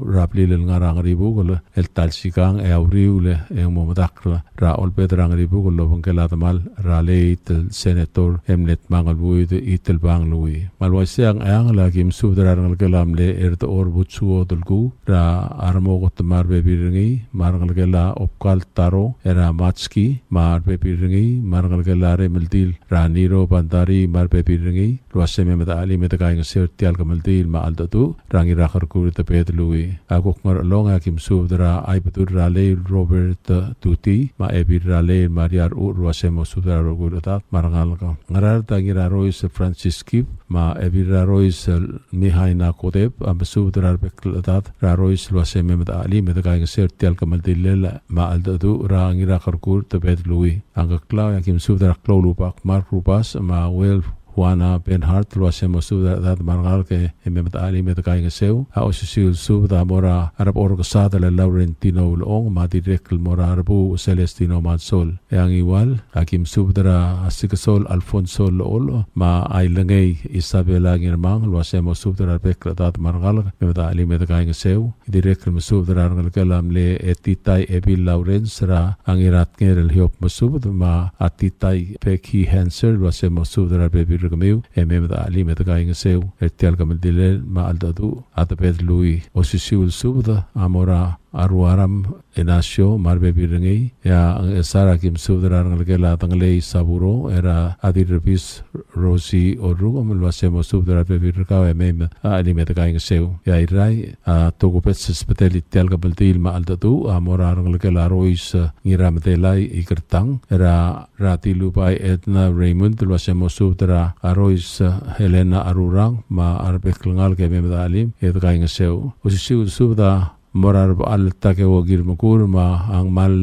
raplil ngarang ribugol el talsigang e auriule e momodakla ra ol pedrang ribugol lobongela mal raleit el senator emnet mangal buid itel bang lui malwasiang ayang lagim subdrarang gelamle erd or butsu odulgu ra armogot marbe biringi margal gela opkal taro era matski marbe biringi margal gela remeldil ra niro bandari marbe biringi ruaseme meta ali meta kaing sertial kamaldi ma aldatu rangi rakhar kur te pedlui agok mar longa kim subdra ai betur rale Robert Tuti ma ebir rale mariar urwasemo subdra rogurata marangal ka ngarar tangira Royce Francisci ma ebir Royce mihaina kodeb am subdra beklatat Royce waseme met ali met ka sertial kamal dilel ma aldatu rangi rakhar kur te pedlui angakla kim subdra klolupak mar rupas ma wel Juana Benhart luasemo subda dat margal ke emet ali met kai ngeseu a osil subda mora arab orgasada le Laurentino long ma direkl mora arabu Celestino Mansol yang iwal hakim subdra asikasol Alfonso lol ma ailengei Isabela ngirmang luasemo subda bekla dat margal met ali met kai ngeseu direkl subda ngal kalam le etitai ebil Lawrence ra angirat ngel hiop musubd ma atitai peki Hanser luasemo subda bebi Gamiu emem da ali met kaing seu etial kamel dilel ma aldadu atapet lui osisiul subda amora aruaram enasio marbe birengi ya sara kim subdra ngalgela tangle saburo era adirpis rosi oru amlwasemo subdra be birka emem ali met kaing seu ya irai togopet spetali tel kamel dil ma aldadu amora ngalgela Royce ngiramtelai ikertang era ratilu pai Edna Raymond lwasemo subdra Royce Helena Arurang ma arbeklangal ke memdalim et kaing seu osisiul subda morar al take wagir makur ma ang mal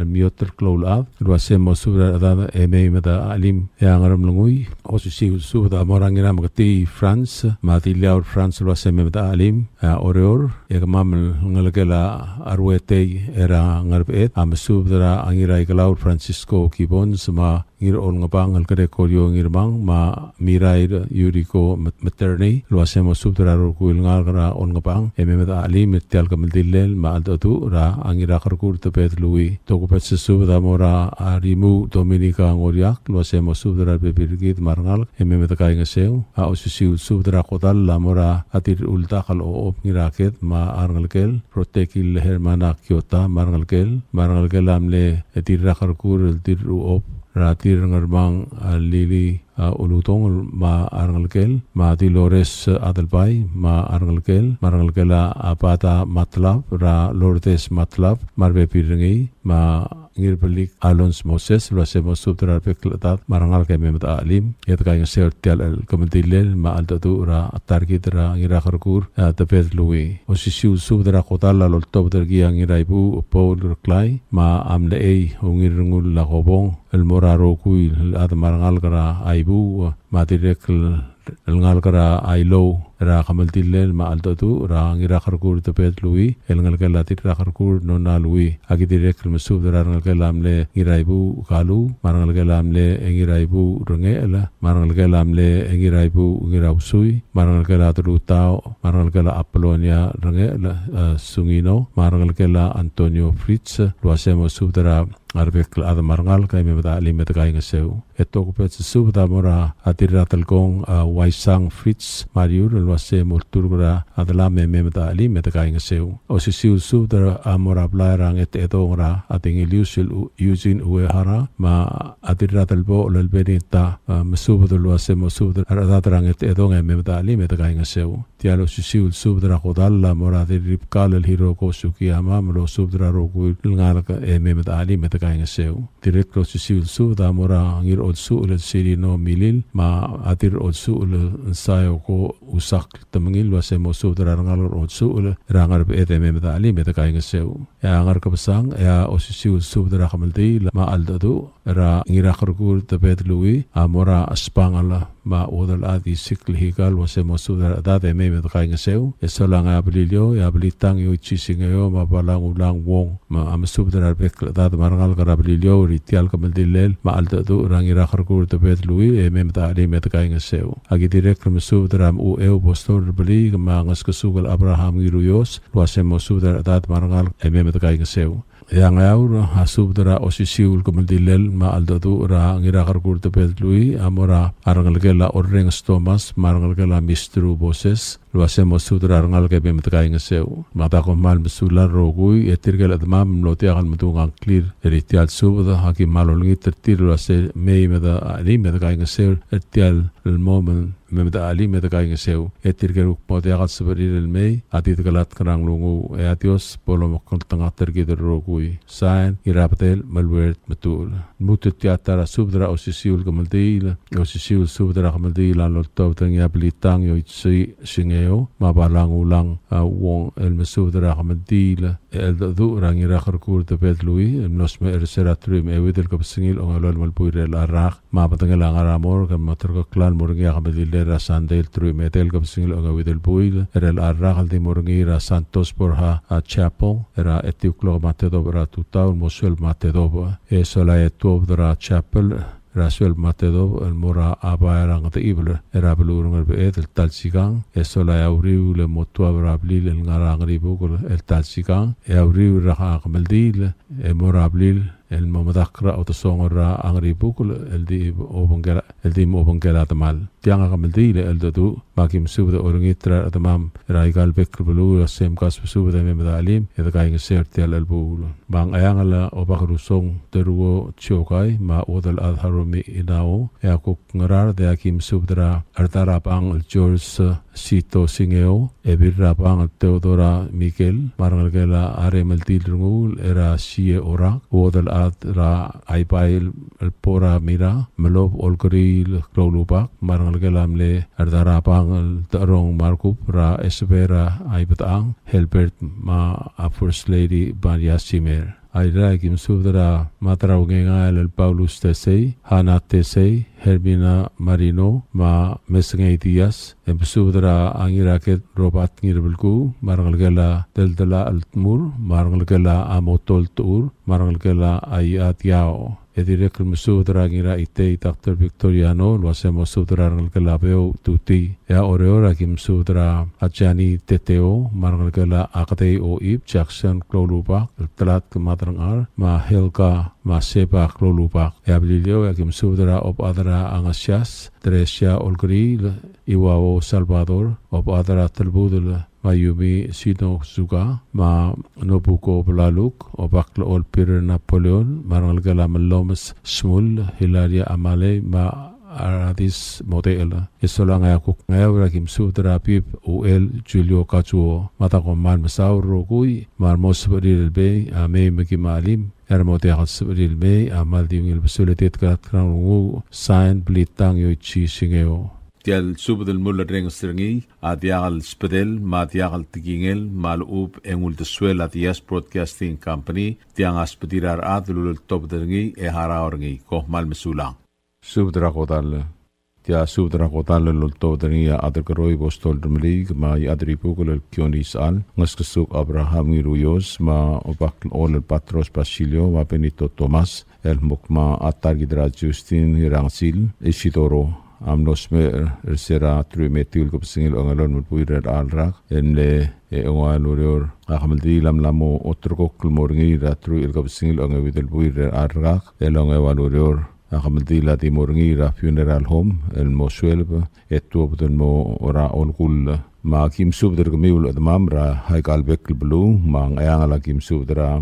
mioter klolab luasemo subra da eme meta alim yang aram lungui osisi subda morangina magati France ma tilaur France luasemo meta alim oreor ekmam ngalgela arwete era ngarbet am subra angira klaur Francisco Kibons ma ngir on ngapang al kare koryo ngir bang ma mirai yuriko materni luase mo subtra ro kuil ngal kara on ngapang ememet ali metial kamdilel ma altu ra angira karkur te pet lui to ko pet su da mora arimu dominika ngoriak luase mo subtra be birgit marngal ememet kai ngaseu a osusiu subtra kotal la mora atir ulta kal op ngiraket ma arngal kel protekil hermana kyota marngal kel amle etir karkur tir op ratir ngarbang lili ulutong ma arngalkel ma Dolores Adalbay ma arngalkel marngalkela apata matlab ra Lourdes matlab marbe piringi ma ngirpelik Alons Moses luase mo subtra peklatat marangal kay memet alim yet kay sertial el komendilel ma altatu ra target ra ngira karkur tapet lui osisiu subtra kotal lol top dergi ngiraibu Paul Clay ma amle ungirngul la gobong el moraro kuil ad marangal kara aibu ma direkl el ngal kara ailo ra kamaltilel ma altatu ra ngira karkur tapet lui el ngal kala tit ra karkur nona lui agi direkl mesub ra ngal kala amle ngiraibu kalu marangal kala amle ngiraibu rengela marangal kala amle ngiraibu ngirausui marangal kala trutao marangal kala Apolonia rengela sungino marangal kala Antonio Fritz luasemo subtra arbekl ad marangal kay mebada limet kay ngaseu eto ko pet subda mora atiratal kong Waisang Fritz Mariur luase multurgra adla mebada limet kay ngaseu osisiu subda amora blarang eto ngra ating ilusil Eugene Uehara ma atiratal bo lelbenita mesubda luase mesubda aradrang eto mebada limet kay ngaseu tialo sisiu subda kodalla mora diripkal el hiro ko sukiyama mlo subda rogu ngal ka mebada limet kay ngaseu direkto sisiu subda mora ngir odsu ul siri no milil ma atir odsu ul ensayo ko usak temengil wase mo subda ngal odsu ul rangar be mebada limet kay ngaseu ya ngar ka pasang ya osisiu subda kamaldi ma aldadu ra ngira karkur tapet lui amora aspangala ma odal adi sikl higal wase mo subda dade mebada kay ngaseu esolang abililyo ya abilitang yo chisingayo ma balang ulang wong ma amsubda bek dad marangal karabililyo ritial kamaldilel ma aldadu rangira karkur tapet lui mebada limet kay ngaseu agi direct mesubda u postor beli ma ngas kasugal Abraham giruyos wase mo subda dad marangal mebada kay ngaseu yang aur hasubdra osisiul komendilel ma aldadu ra ngira karkur tapet lui amora arangal kela orreng Thomas marangal kela mistru boses luase mo subdra arangal ke bemet kay ngaseu mata ko mal mesular rogui etirgel admam loti akan mutungang clear ritial subda hakim malolngi tertir luase mei meda ali meda kay ngaseu etial el moment memeda ali meda kay ngaseu etirgel poti akat seberir el mei atit galat kerang lungu atios polo mokon tengah tergider rogui sain irapatel malwert matul mutut tiatara subdra osisiul kamaldil osisiul subdra kamaldil lalo tau tengya belitang yo itsi singeo mabalang ulang wong el mesudra kamaldil el du rangira karkur tapet lui nosme erseratrim ewidel kapsingil ongalol malpuirel arak mapatangel angaramor kam materko klan morngia kamaldil rasandel trim etel kapsingil ongawidel puil erel arak aldi morngira Santos porha chapel era etiuklo matedo ra tutaun mosul matedo esola etobra chapel Rasuel Matedo el mora abaerang te ibler era belurung el el talsigang esola auriu le motua brablil el ngarang ribugol el talsigang auriu raha kamaldil e morablil el momadakra otosongora angribukul el di obongela tamal tianga kamaldil el dodu makim subda orungitra tamam raigal bekrubulu sem kas subda memdalim edgai ngesertial el bul bang ayangala obakrusong teruo chokai ma odal adharumi inao yakuk ngarar de akim subdra artarapang George Sito Singeo ebirapang Teodora Miguel marangalgela aremeltil rungul era sie ora odal ra aipail el pora mira melob olgril klolupak marangalgela amle artarapang el tarong markup ra espera aibetang Helbert ma a First Lady Maria Simer Aira kim subdra matraw ngenga el Paulus Tesei Hana Tesei Herbina Marino ma mesngay Diaz subdra angiraket Robert Ngirbelku marangalgela deldela altmur marangalgela amotol tur marangalgela ayat yao direct mesudra ngira ite Dr. Victoriano luase mesudra ngalabeo tuti ya oreora kim sudra ajani teteo marngalgala akate o ip Jackson klolupa telat kematrangar ma Helga ma seba klolupa ya bilio ya kim sudra op adra angasias Tresia Olgri iwao Salvador op adra telbudul Mayumi Sino Suga ma Nobuko Blaluk o bakla ol Peter Napoleon marngalgala melomes smul Hilaria Amale ma Aradis model isolang ayakuk ngayawra kim sudra pip UL Julio Kachuo matakoman masauro kui marmos beril be ame mekimalim ermote has beril be amal diungil facilitate krangu sign blitang yo chi singeo tial subdel mulla reng stringi adiagal spedel matiagal tigingel malub engul de suela dias broadcasting company tiang aspedirar adlul top dengi e haraorngi ko mal mesulang subdra kotal tia subdra kotal lolto dengi adroi bostol dumlig ma adri pukul kionis al ngaskesuk Abraham Iruyos ma obak ol Patros Basilio ma Benito Tomas el mukma atargidra Justin Rangsil Isidoro amnosme sera trumetul ko singil ongalon puirer alrak enle ongalurior akamdi lamlamo otroko kulmorngi ratru il ko singil ongavidel puirer alrak elonga walurior akamdi la timorngi ra funeral home el mosuelb etobden mo ora olkul ma kim subder gmiul admamra haikal bekl blue ma ayangala kim subdra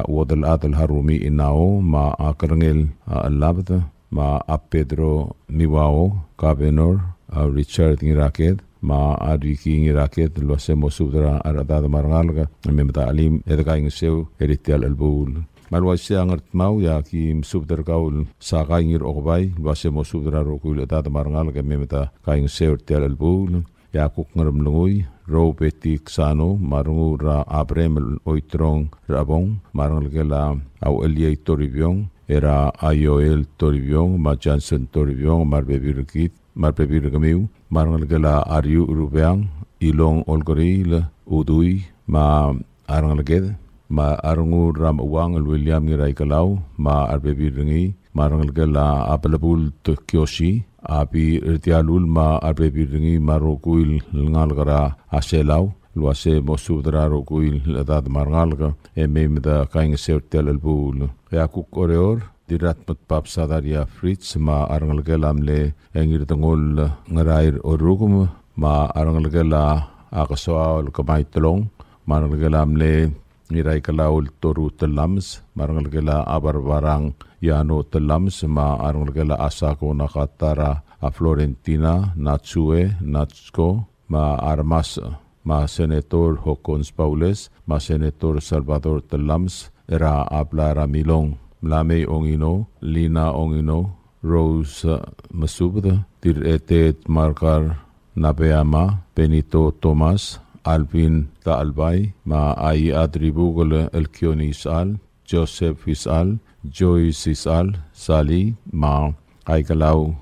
wodal adal harumi inao ma akarngel alabda ma a Pedro Miwao, Gabenor, Richard Ngiraket, ma Adwiki Ngiraket, lo hacemos subdra aradada marangalga, memeta alim edakaing seu eritial albul. Malwasi angat mau ya ki subdra kaul sa kaingir okbay, lo hacemos subdra rokul edada marangalga memeta kaing seu eritial albul. Ya kuk ngaramlungoy, ro betik sano, marungu ra abrem oitrong rabong, marangalgala au eliay toribyong, era Ayoel Toribiong, ma Johnson Toribiong, marbebir gamiu, marngalgala Aryu Rubeang, Ilong Olgoril, Udui, ma arangalged, ma arungu Ram Uwang, William Ngiray Kalau, ma arbebir ngi, marngalgala Apalabul Tukyoshi, Api Irtialul, ma arbebir ngi, marokuil ngalgara Aselau, luase mosudra rokuil ladad marngalga memda kaing sertel albul ya kuk oreor dirat mat pap sadaria Fritz ma arangalgelamle engir tangol ngarair orugum ma arangalgela akasoal kamaitlong marangalgelamle ngiray kalaul toru telams marangalgela abarbarang yano telams ma arangalgela asako nakatara a Florentina Natsue Natsko ma armas ma Senator Hokons Paules, ma Senator Salvador Telams, era Abla Ramilong, Mlame Ongino, Lina Ongino, Rose Masubda, Tiretet Markar Nabeama, Benito Tomas, Alvin Taalbay, ma Ai Adribugol El Kioni Isal, Joseph Isal, Joyce Isal, Sali, ma Aikalaw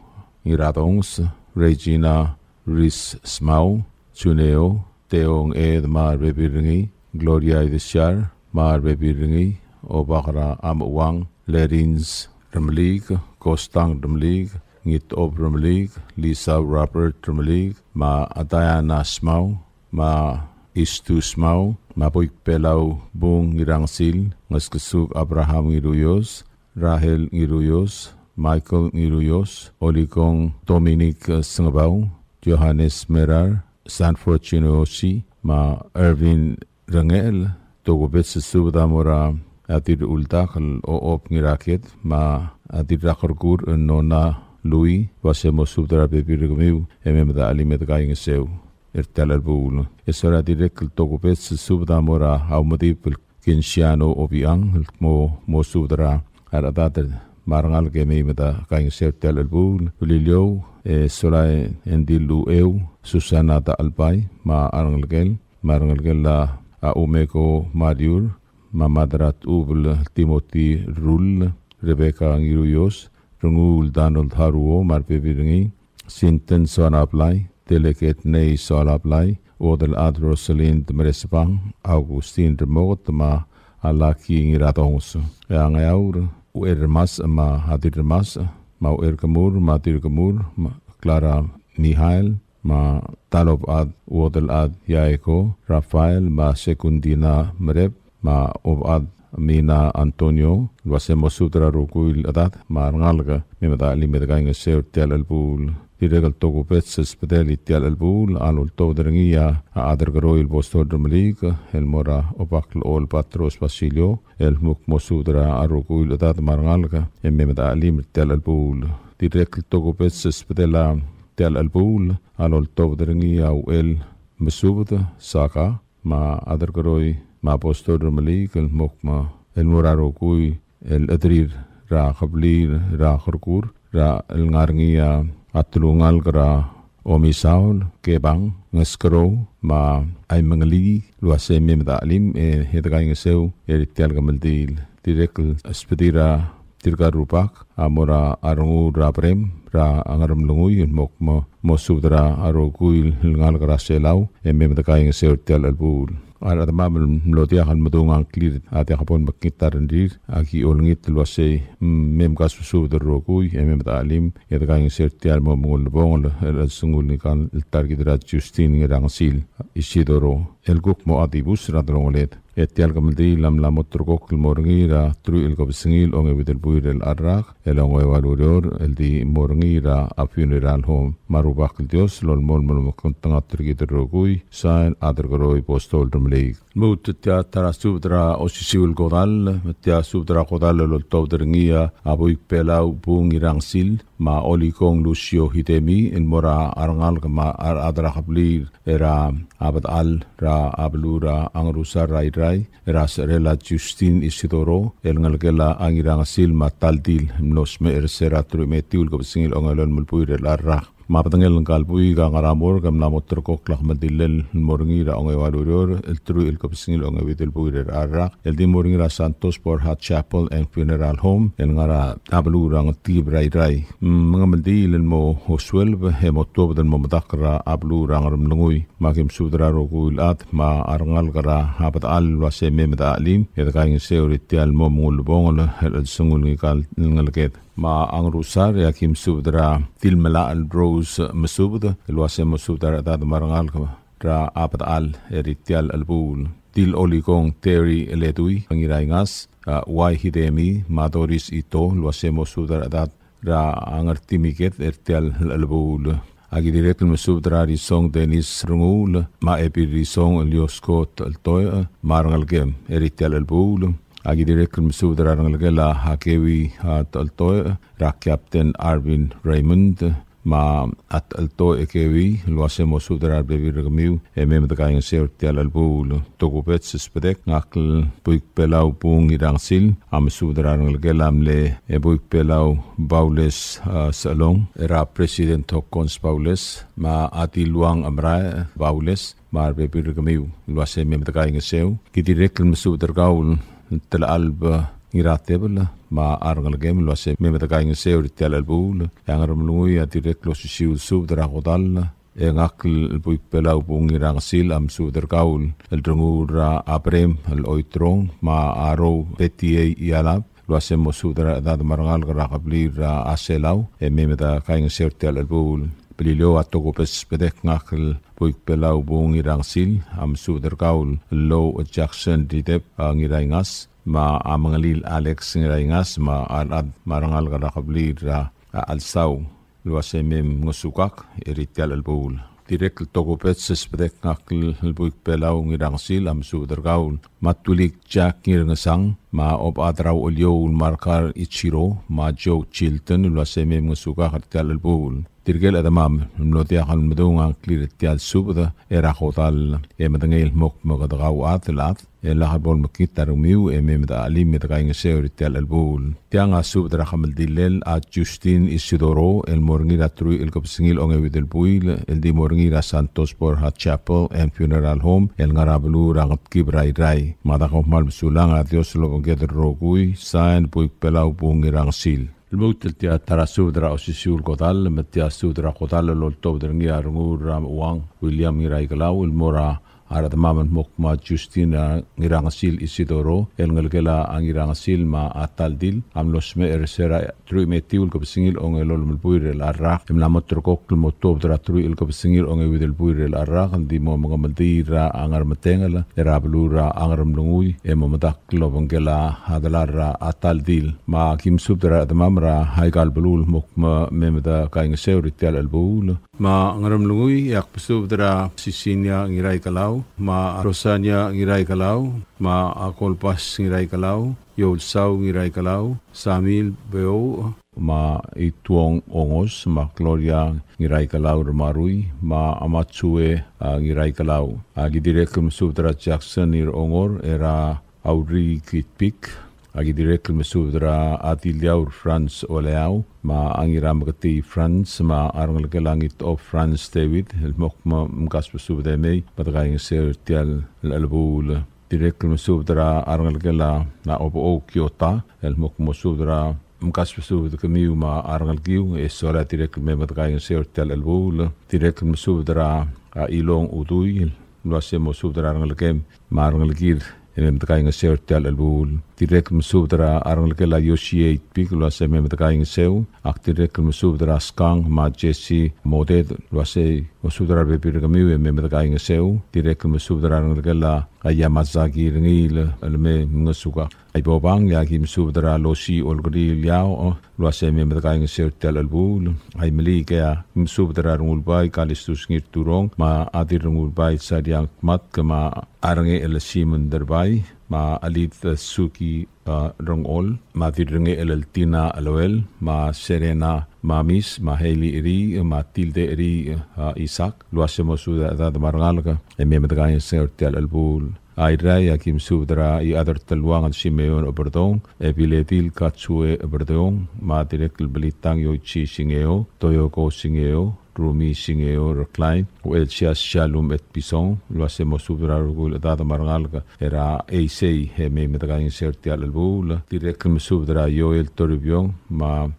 Iratongs, Regina Riz Smau, Chuneo, Teong marbebirngi, Gloria Idishar, marbebirngi, Obakra Amwang, Lerins Ramlig, Kostang Ramlig, Ngit Ob Ramlig, Lisa Robert Ramlig, ma Adayana Smau, ma Istu Smau, ma Puik Pelaw Bung Ngirangsil, Ngaskasuk Abraham Ngiruyos, Rahel Ngiruyos, Michael Ngiruyos, Olikong Dominic Sengabaw, Johannes Merar, Sanford Chinosi, ma Erwin Rangel, Togobet Subdamora, Adir Uldakal o Op Ngiraket, ma Adir Rakargur Nona Louis, Wasemo Subdra Bebirgamiu, Ememda Alimet Gaing Seu, Ertelal Bull. Esora direct Togobet Subdamora, Aumadipul Kinshiano Obiang, Mo Subdra, Aradater, Marangal Gememda Gaing Seu Telal Bull, Lilio, Solai Endilu Eu, Susana da Albay, ma Marangalgel la Aumeko Mariur, ma Madrat Ubl Timothy Rul, Rebecca Ngiruyos, Rungul Donald Haruo, Marpeviringi, Sinten Sonablay, Delegate Nei Sonablay, Odel Ad Rosalind Meresbang, Augustin Remot, ma Alaki Ngiratons. Yang Aur, Mas ma hadir mas ma Kemur ma hadir Kemur ma Clara Mihail ma Talob ad Wodel ad Yaeko Rafael ma Sekundina Mereb ma Ob ad Mina Antonio Luasemo Sudra Rukuil adat ma Rangalga mimada limedga inga seur tel albul Diregal togo petses pedeli tial albul alul todrengia a adergaroil bostodrumlig el mora obakl ol patros Basilio el muk mosudra arukuil adat marangalga emmemeda alim tial albul Diregal togo petses pedela tial albul alul todrengia u el mesubda saka ma adergaroi ma bostodrumlig el muk ma el mora arukuil el adrir ra khablir ra khurkur ra el ngarngia atulungal kara omisaul kebang ngeskro ma ay mangali luase memda alim hedgai ngeseu eritial gamaldil direkl aspedira tirga rupak amora arungu raprem ra angaram lungui mokmo mosudra aroguil ngal kara selau memda kai ngeseu tel albul Ada tamam melodia kan medungang clear ati kapon makitar ndir aki olngit luase mem kasusu derrokui mem talim yata kan sertial mo mongol bongol sungul ni kan targidra Justin ngirangsil Isidoro elguk mo adibus radrongolet etial kamdi lam motrokok morngira tru el kopsingil onge videl buir el arrak el onge valurior el di morngira a funeral home marubak dios lol mol mol kontanga targidrokui sain adergoroi postol Mut tia tarasudra osisiul godal tia sudra godal lol tawdringia abuik pelau bung irangsil ma olikong Lucio Hidemi en mora arangal ma adra khablir era abad al ra ablura angrusa rai era serela Justin Isidoro el ngalgela angirangsil ma taldil nos me ersera trumetiul gobsingil ongalon mulpuir el arra Mapatangel kalpui ka ngaramor kam namotor ko klak madilel morngi ra onge waluror el tru el kopsingil onge vitel puirer arra el di morngi ra Santos por Hat Chapel and Funeral Home el ngara tablu rang tib rai mga madilel mo hoswel he motob den momadakra ablu rang rumlungui makim sudra rogul at ma arangal kara habat al wase memda alim el kaing seuritial mo mul bongol el sungul ngal ngalket ma ang rusar yakim subdra tilmala al rose masubda elwase masubda da marangal ra apat al eritial albul til olikong Terry Eledui angiraingas y hidemi madoris ito lwase masubda da ra angartimiket ertial albul agi direct masubdra risong Denis Rungul ma epi risong Lioskot altoy marangal gem eritial albul Agi direktur mesudra rangalgela hakewi at altoy ra Captain Arvin Raymond ma at altoy ekewi luase mesudra bevi ragmiu emem dakaing sertial albul togupet spedek ngakl puik pelau pung irangsil am mesudra rangalgela amle e puik pelau Baules salong era president Hokons Baules ma ati luang amra Baules ma bevi ragmiu luase emem dakaing seu ki direktur mesudra gaul tel alba ngiratebel ma argal gem lo se me meta kaing seur tel albul yangaram lui atirek lo siu subdra godal ngakl buik pelau bungirang sil am suder kaul el drungura aprem el oitrong ma aro betie ialab lo hacemos sudra dad marangal rakablir aselau me meta kaing seur tel albul Pelilio atoko pes pedek ngakl buik pelau bung irang sil am suder kaul low Jackson ditep ngiraingas ma amangalil Alex ngiraingas ma alad marangal karakablir alsaw luase mem ngusukak eritial albul direct toko pes pedek ngakl buik pelau ngirang sil am suder kaul matulik Jack ngirangasang ma ob adraw ulyo markar Ichiro ma Joe Chilton luase mem ngusukak eritial albul Tirgel adamam mlotia kan medunga clear tial subda era hotal emadangel mok magadaw atlat ela harbol makitar miu ememda alim medgaing seur tial albul tianga subda khamal dilel a Justin Isidoro el morngira tru el kopsingil onge videl buil el di morngira Santos por Hat Chapel and Funeral Home el ngarablu rangat kibrai rai madako mal sulang adios lo ngeder rogui sain buik pelau bungirang sil الموت التي ترى سودرا أسيسول قتال متى سودرا قتال لولتو درنيا رمور رام وان ويليام يرايكلاو المورا ara tamaman mokma Justina ngirangasil Isidoro el ngalgela ang irangasil ma ataldil amlosme ersera trui metiul kapsingil ong elol mulbuirel arrak imlamot trokok motob dra trui il kapsingil ong ewidel buirel arrak di mo mga maldira angar matengala erablura angaram lungui emomadak lobangela hadalara ataldil ma kimsubdra tamamra haikal bulul mokma memeda kaing seuritel albul ma angaram lungui yak pusubdra sisinya ngirai kalau ma rosanya ngirai kalau ma akolpas ngirai kalau yolsau ngirai kalau samil beo ma ituong ongos ma gloria ngirai kalau marui ma amatsue ngirai kalau agi direkum subdra Jackson ir ongor era auri kitpik agi direkum subdra atiliaur France oleau ma angiram kati France ma arngal kelangit of France David mokma mkas subdra mei patagaing sertial albul direkum subdra arngal kela na opo Kyoto el mokmo subdra mkas subdra kamiu ma arngal giu esola direkum me patagaing sertial albul direkum subdra ilong udui luasemo subdra arngal kem ma arngal gir ememtakaing sertial albul direk mesubdra arang lekela Yoshi 8 pik luase memtakaing seu ak direk mesubdra skang ma Jesse modet luase mesubdra bepir kamiu memtakaing seu direk mesubdra arang lekela Yamazaki ngil alme ngasuka ai bobang ya kim subdra losi olgri liao luase memtakaing sertial albul ai meli ka mesubdra rungulbai kalistus ngir turong ma adir rungulbai sadiang mat kama arange el simon derbai ma alit suki rongol ma tidrenge el tina aloel ma serena mamis ma heli iri ma tilde iri isak luase mosuda da margalga ememtakaing sertial albul Airai akim subdra I adar talwangan Simeon oberdong epiletil katsue oberdong ma direk belitang yoichi singeo toyoko singeo Rumi singeo recline Elsias shalom et pison luase mosubdra rugul dada margalga era eisei heme metakaing sertial albul direk mesubdra yoel torbion ma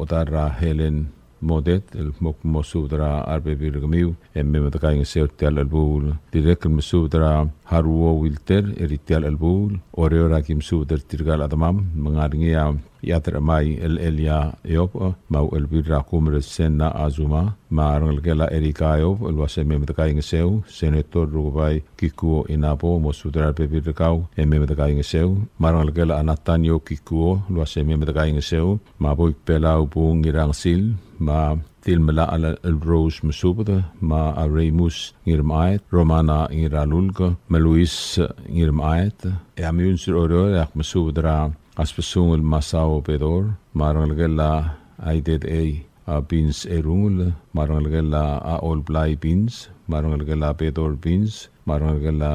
odara Helen modet el mok mosudra arbe birgamiu emme metakaing sertial albul direk mesudra haruo wilter eritial albul oreora kim sudr tirgal adamam mengaringia yatra mai el elia yop mau el birra kumre senna azuma marang gela erika yop el waseme metakaing seu senator rubai kikuo inapo mosudra arbe birkau emme metakaing seu marang gela anatanio kikuo waseme metakaing seu ma boy pelau bung irang sil ma tilmela ala el rose mesubda ma aremus ngirmaet romana ngiralulga maluis ngirmaet amiun sir oro yak mesubdra aspesungul masao pedor marangela aidet beans erungul marangela all blai beans marangela pedor beans marangela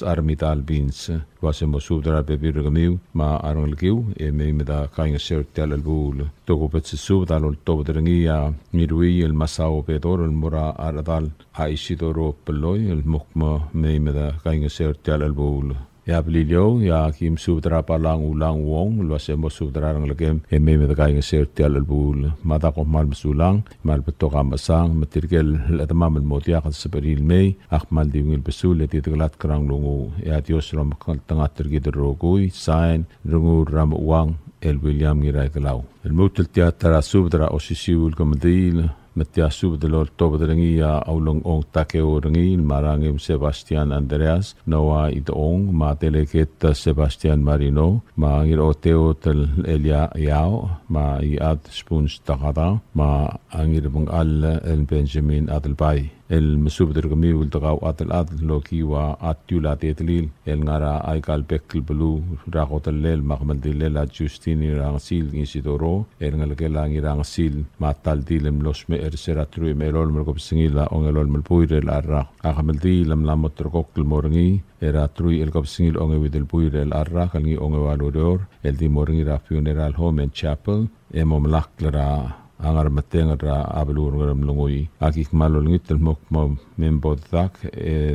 armital beans wasemo subdra bebirgamiu ma aranglkiu ememeda kaing sertial albul tokopet subdal tobdrengia mirui el masao pedor el mora aradal aisidoro peloy el mokma memeda kaing sertial albul ya blilio ya kim subdra palang ulang wong luasemo subdra ranglkem ememeda kaing sertial albul mata ko mal besulang mal betoka masang matirgel latmam el motiak seperil mei akmal diwil besul letitglat krang lungu ya dios ram tanga tergidrogui sain rungu ram wang el William ngirai kalau el mutel teatra subdra osisiul komdil Matia subdelor tobdrengia aulong ong takeo rengil marangim Sebastian Andreas Noah idong ma teleket Sebastian Marino ma ngir oteo tel Elia yao ma iad spuns takata ma angir bang al el Benjamin Adelbai el mesubder kamiul takaw atel loki wa atula tetlil el ngara aikal bekkel belu rakotel lel makmal dilela Justini rangsil ngisidoro el ngalgela ngirangsil matal dilem losme ersera trui melol melkop singila ongelol melpuire larra akamel dilam lamot rokok moringi era trui el kop singil onge widel puire larra kalngi onge walodor el di moringi ra funeral home and chapel emom laklara angar matenga ra abelur ngaram lungoi akik malol ngitel mok mo membodak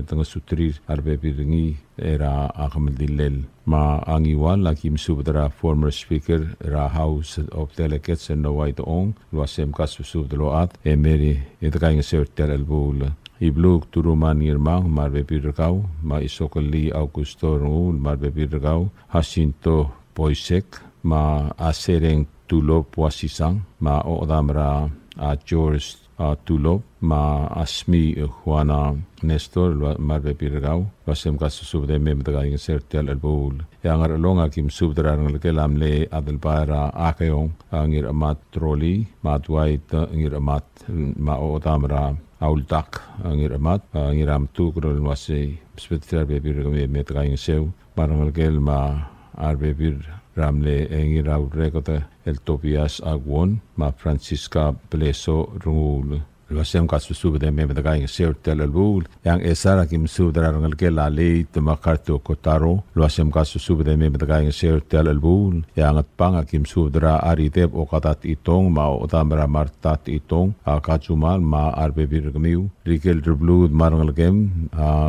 tanga sutrir arbe biringi era akamel dilel ma angiwal akim subdra former speaker ra House of Delegates and no white ong luasem kasu subdlo at emeri etakaing sertial albul iblug turuman ngirmang marbe pirkau ma isokali Augusto rungul marbe pirkau Jacinto Boisek ma asereng tulop wasisang ma odamra a George tulop ma asmi Juana Nestor marbe pirkau wasem kasusubde memdaga ing sertial albul yang arlonga kim subdra ng kelam le adalbara akayong ngir amat troli matwait ngir amat ma odamra aultak ngir amat ngiram tu krol wase spetrar be pirkau memdaga ing seu marang kel ma arbe pir ramle ngiraw rekota el Tobias Agwon ma Francisca Bleso rungul Luasem kasusubde memdaga ing sertial albul yang esara kim subdra ng kela le tumakarto kotaro luasem kasusubde memdaga ing sertial albul yang at pang kim subdra aritep o katat itong ma otamra martat itong kacumal ma arbe birgmiu rikel drblud marangal kem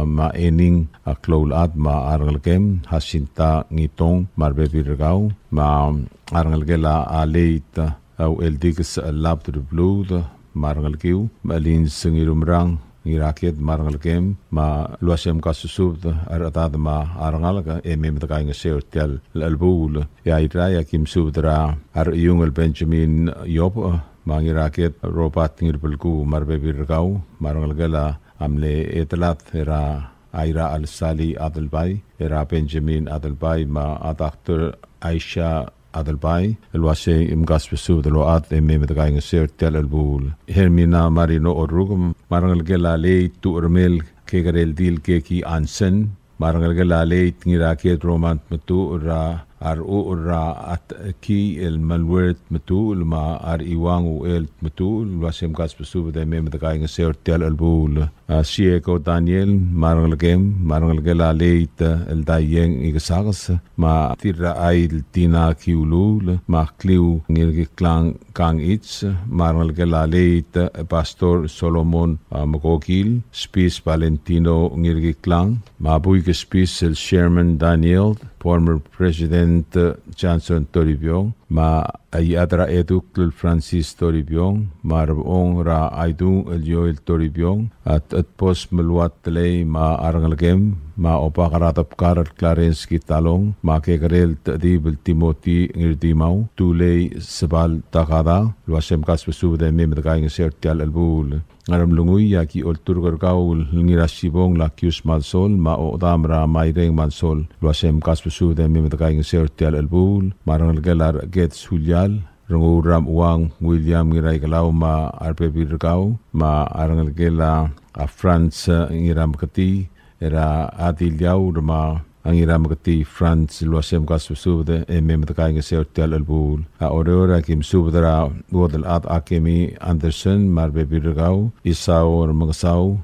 ma ening klolat ma arangal kem hasinta ngitong marbe birgau ma arangal kela aleit au eldiks lab drblud marangal kiu malin sengirumrang ngiraket marangal kem ma luasem kasusub aratad ma arangal ka memdaga ing sertial albul ya itraya kim subdra ar yungel Benjamin Yop mangiraket ropat ngirbelku marbe birgau marangal gala amle etlat era Aira al-Sali Adalbay era Benjamin Adalbay ma adakter Aisha Adalbay elwase imgas besu de loat memdaga ing sertial albul Hermina Marino orugum marangal gala le tu ermel kegarel dil keki ansen marangal gala le ngiraket romant metu ra ar ura at ki el malwert metul ma ar iwangu el metul wasem gas besu de memdaga ing sertial albul sieko Daniel marangal gala le el dayeng igasagas ma tira ail tina kiulul ma kliu ngirgi klang kang its marangal gala le pastor Solomon Mokokil spis Valentino ngirgi klang ma buike spis el Sherman Daniel former President Johnson Toribong ma ayadra edukl Francis Toribong marabong ra aidung el Joel Toribong at pos meluat tlay ma arangal gem ma opa karatap karat Clarence Kitalong ma kekarel tadibel Timothy ngirdimaw tulay sebal takada luasem kas besubde memdaga ing sertial albul ngaram lunguy yaki oltur gargaul ngirasibong lakius malsol ma odamra maireng mansol luasem kas besubde memdaga ing sertial albul marangal galar gets hulyal Ranguram uang William ngiray kalaw ma arpe birkaw ma arangal gela France ngiram kati era adilyaw ma angiram kati France luasem kasusude memdaga ing sertial albul orora kim subdra wodal at akemi Anderson marbe birkaw isaw magasaw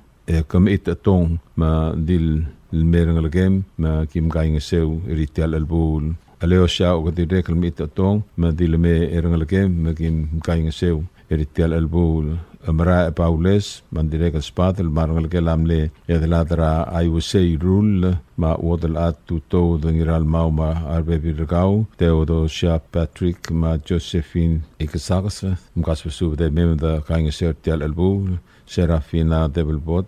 kamit atong ma dil merangal gem ma kim kaing sew ritial albul Aleo siya o kadirek lamit atong madilame erangalake maging kaing sew eritial albul amara Paules mandirek aspatal marangalake lamle yadladra I will say rule ma wodal at tuto dangiral mau ma arbe birgau Theodosia Patrick ma Josephine ikasakas mkaspesu de memda kaing sertial albul Serafina Devilbot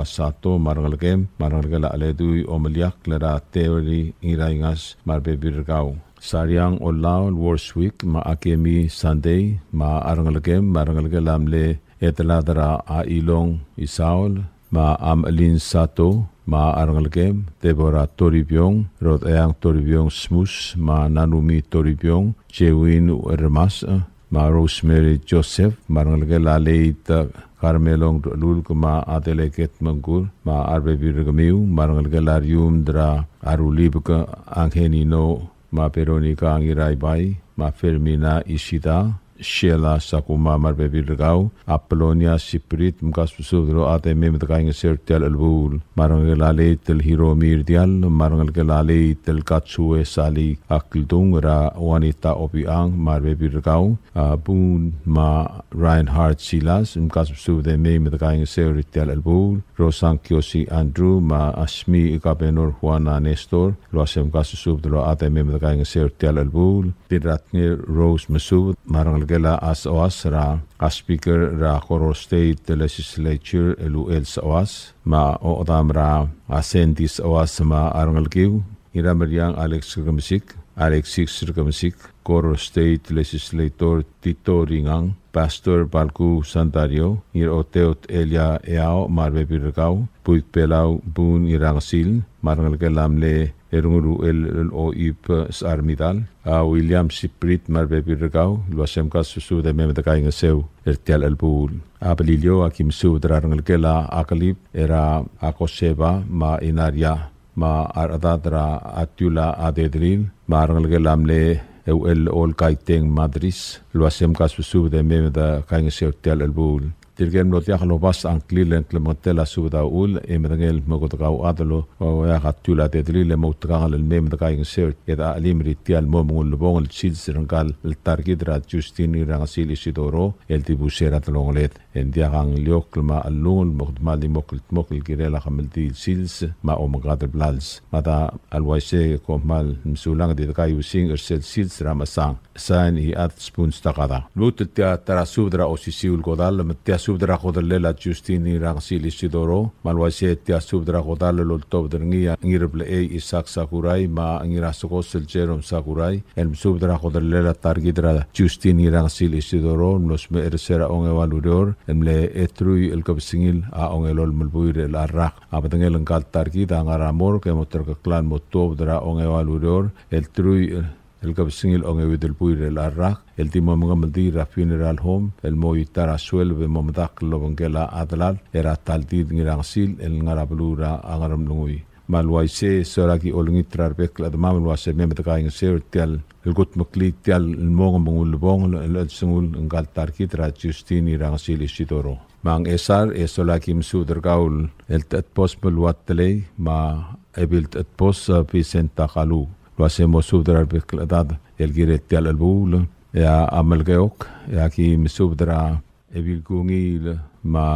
sato marangalgem marangalgala aledui omaliak lara teori iraingas marbe birgau Saryang olaw Warswick ma akemi Sunday ma arangalgem marangalgalam le etladara a ilong isaul ma amalin sato ma arangalgem Deborah Toribyong Rod Ayang Toribyong Smus ma Nanumi Toribyong Jewin Ermas ma Rosemary Joseph marangalgala leita Carmelong lul kuma adeleket manggur ma arbe birgamiu marangal galarium dra arulibka anghenino ma peronika angirai bai ma Fermina Isida Sheila Sakuma marbe birgau Apollonia Siprit mkas pusudro ate memdaka ing sertial albul marangal galale tel hiro mirdial marangal galale tel katsue sali akildung ra wanita opiang marbe birgau bun ma Reinhard Silas mkas pusude memdaka ing sertial albul Rosang Kiosi Andrew ma Asmi Ikabenor Juana Nestor loasem kasusubdro ate memdaka ing sertial albul tiratnir Rose Masud marangal gela as oas ra as speaker ra Coro State Legislature LUL sa oas ma o odam ra asendis oas ma arangalkiw ira Mariang Alex Kamsik Coro State Legislator Tito Ringang Pastor Balku Santario ir oteot Elia Eao marbebirkaw puik pelaw bun irangasil marangalkelamle erunguru el oip sa armidal William Siprit marbebirkaw luasem kasu de memetakay ngasew ertial albul abelilio akim su drarangalkela akalip era akoseba ma inaria ma aradadra atula adedril marangalkelamle el ol kaiteng Madris luasem kasu de memeda kainga sertial albul tirgen lot yaklobas ang klilen klementela suda ul emedangel mogotakaw adalo o yakatula dedrile mogtakagal el memeda kainga sert eda alimri tial momungul lubong el silsirangkal el targidra Justin irangasil Isidoro el tibusera talongolet endiakang liokma alungul mogdmali mokil girela kamelti sils ma omagadal blals mata alwaise komal msulang de kayu sing ersel sils ramasang san I at spoons takada lutet tia tarasudra osisiul godal tia subdra kodalla Justin irangasil Isidoro malwaise tia subdra godal loltob derngia ngirble Isaac Sakurai ma ngirasokos el Jerome Sakurai el subdra kodalla targidra Justin irangasil Isidoro nos me ersera ongevalurior emle etrui el kabsingil a ongelol mulbuir el arrak abadengel engkal targida ngaramor ke motor ke klan motob dra ongevalurior el trui el kabsingil ongevidel buir el arrak el timo mengamaldira funeral home el moitara suelve momdak lobongela adlal era taldid ngirangsil el ngarablura angaram lungui malwaise soraki olngitrar bekla mamalwase memetakaing sertial el gut makli tial el mongam bongul el sungul engkal tarkitra Justin irangasil Isidoro mang esar esolaki msudergaul el tatpos belwatley ma ebilt atpos Vicenta Kalu wase mosudrar bekla dad el giretial albul ya amalgeok ya ki msudra ebilgungil ma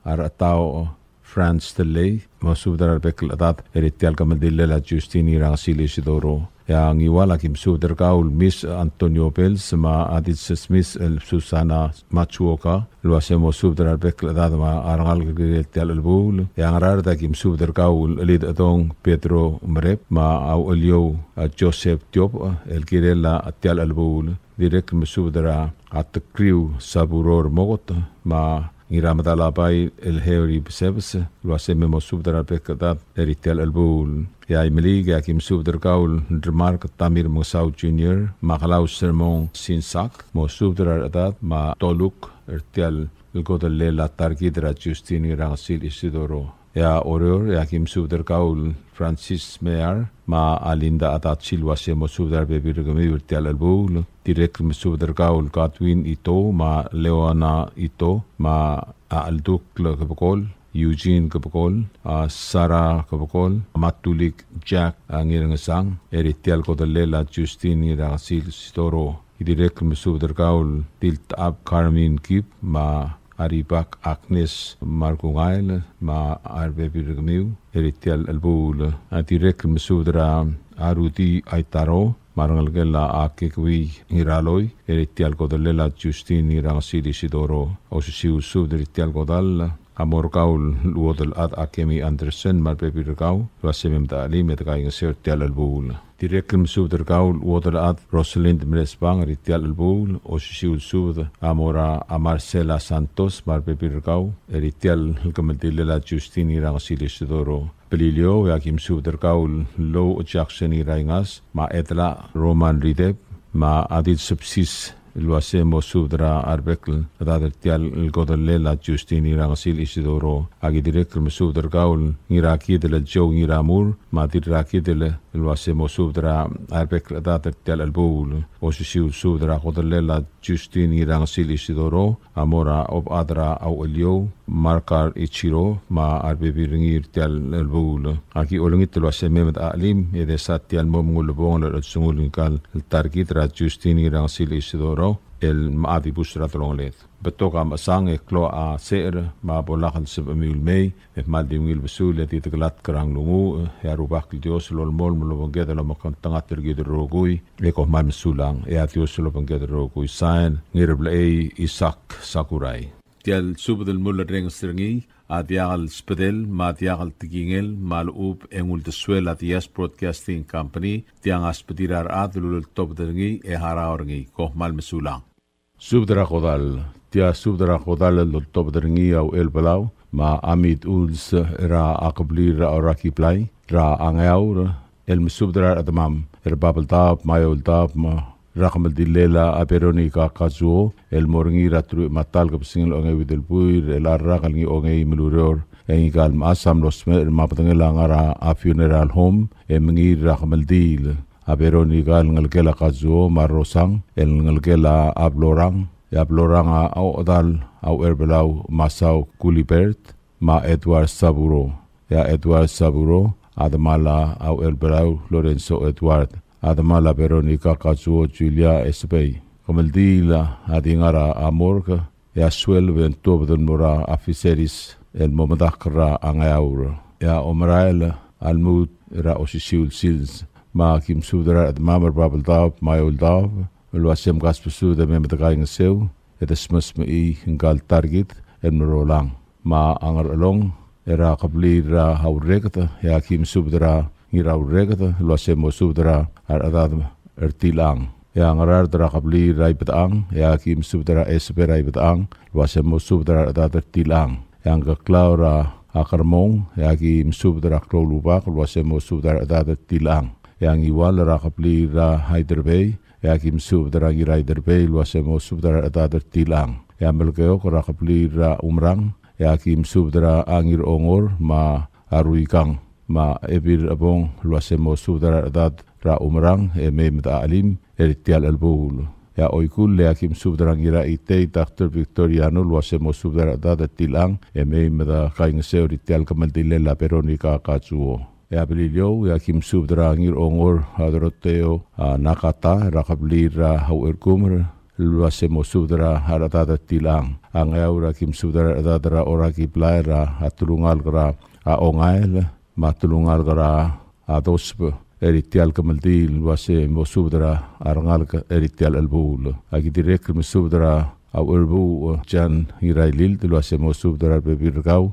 aratao France Teley masudar bekladat eritial kamadilla Justin irangasil Isidoro ya ngiwala kim sudergaul Miss Antonio Bells ma Adit Smith el Susana Machuoka luasemo sudar bekladat ma arangal eritial albul ya ngararda kim sudergaul lid atong Pedro Mrep ma au elio Joseph Diop el kirela atial albul direct mesudra at crew saburor mogot ma ngiramadalabay el heuri besebs luaseme mosubdar bekladat eritial albul ya imelig ya kim subdergaul remark Tamir Musau Jr. Makalaw sermon sinsak mosubdar adat ma toluk ertial elgodele la targidra Justin irangasil Isidoro ya oror ya kim subdergaul Francis Meyer ma alinda adat silwase mosubdar bebirgami ertial albul direct mosubdergaul Godwin Ito ma Leona Ito ma Alduk Kabakol Eugene Kabakol Sarah Kabakol Matulik Jack ngirangasang eritial kodalela Justin irangasil Isidoro idirek mesubdergaul tilt up Carmen Kip ma Aribak Agnes Markungail ma arbebirgamiu eritial albul direk mesubdra Arudi Aitaro marangalgela akekwi iraloy eritial kodalela Justin irangasil Isidoro osisiu subderitial kodal amorgaul luodel ad akemi Andersen marbebirgaw luasemem dali metakaing sertial albul direkem subdergaul luodel ad Rosalind Mresbang ritial albul osisiu sud amora Marcela Santos marbebirgaw eritial kamadilela Justin irangasil Isidoro Pelilio yakim subdergaul Low Jackson iraingas ma etla Roman Rideb ma adit subsis luasemo subdra arbekl dadertial elgodalela Justin irangasil Isidoro agi direktor mesubdergaul ngiraki de Joe ngiramur ma diraki de luasemo subdra arbekl dadertial albul osisiu subdra godalela Justin irangasil Isidoro amora ob adra au elio markar Ichiro ma arbebirngir tial albul agi olungit luasememet alim edesat tial momngul bongol sungul kal targitra Justin irangasil Isidoro el maadi busra tolongalet. Betoka masang klo a ser ma bolakal sa pamil may maldi ngil besul at itaglat karang lungu rubak Dios lol mol mulobangget lo makantangat tergid rogui ko mal mesulang Dios lo bangget rogui sain ngirble Isak Sakurai. Tial subdel mulla reng strengi adiagal spedel ma adiagal tigingel malub engul de suela Dias Broadcasting Company tiang aspedirar adlul top dengi haraorngi ko mal mesulang. Subdra kodal tia subdra kodal lo top dengi au el balau ma amit uls ra akabli ra oraki play ra angaur el mesubdra adamam babel tab mayol tab ma rakam dilela aperoni ka kazuo el morngi ratru matal ka singil onge widel puir el arrakal ngi onge meluror en gal masam los ma patangela ngara a funeral home e mengi rakam dil aperoni gal ngalkela kazuo marosang el ngalkela ablorang yabloranga au dal au erbelau masau kulibert ma Edward Saburo Edward Saburo adamala au erbelau Lorenzo Edward adamala Veronica Kazuo Julia Espey komaldila adingara amorka suel ventob den mora afiseris el momadakra angaur omrael almut ra osisiul sils ma kim sudra admamar babaldab mayuldab Luasem gaspusu de memedakaing seu edesmus me ngal target en rolang ma angar along era kabli ra hauregata kim subdra ngira hauregata luasem subdra adad ertilang angarar dra kabli ra ibetang kim subdra espera ibetang luasem subdra adad ertilang ga klaura akarmong kim subdra klolubak luasem subdra adad ertilang iwal ra kabli ra Hyderbay kim subdara girai derbe luasemo subdara adadar tilang melkeo korakapli ra umrang kim subdara angir ongor ma aruikang ma ebir abong luasemo subdara adad ra umrang meta alim eritial albul oikul kim subdara gira ite Dr. Victoriano luasemo subdara adadar tilang meta kaing seo ritial kamaldile la Veronica Kazuo Abilio kim subdra ngir ongor adroteo nakata rakabli ra hauerkumr luasemo subdra haratata tilang angaura kim subdra adadra oraki plaira atulungal gra ongail matulungal gra adosp eritial kamaldi luasemo subdra arangal eritial albul agi direk subdra auerbu jan irailil luasemo subdra bebirgau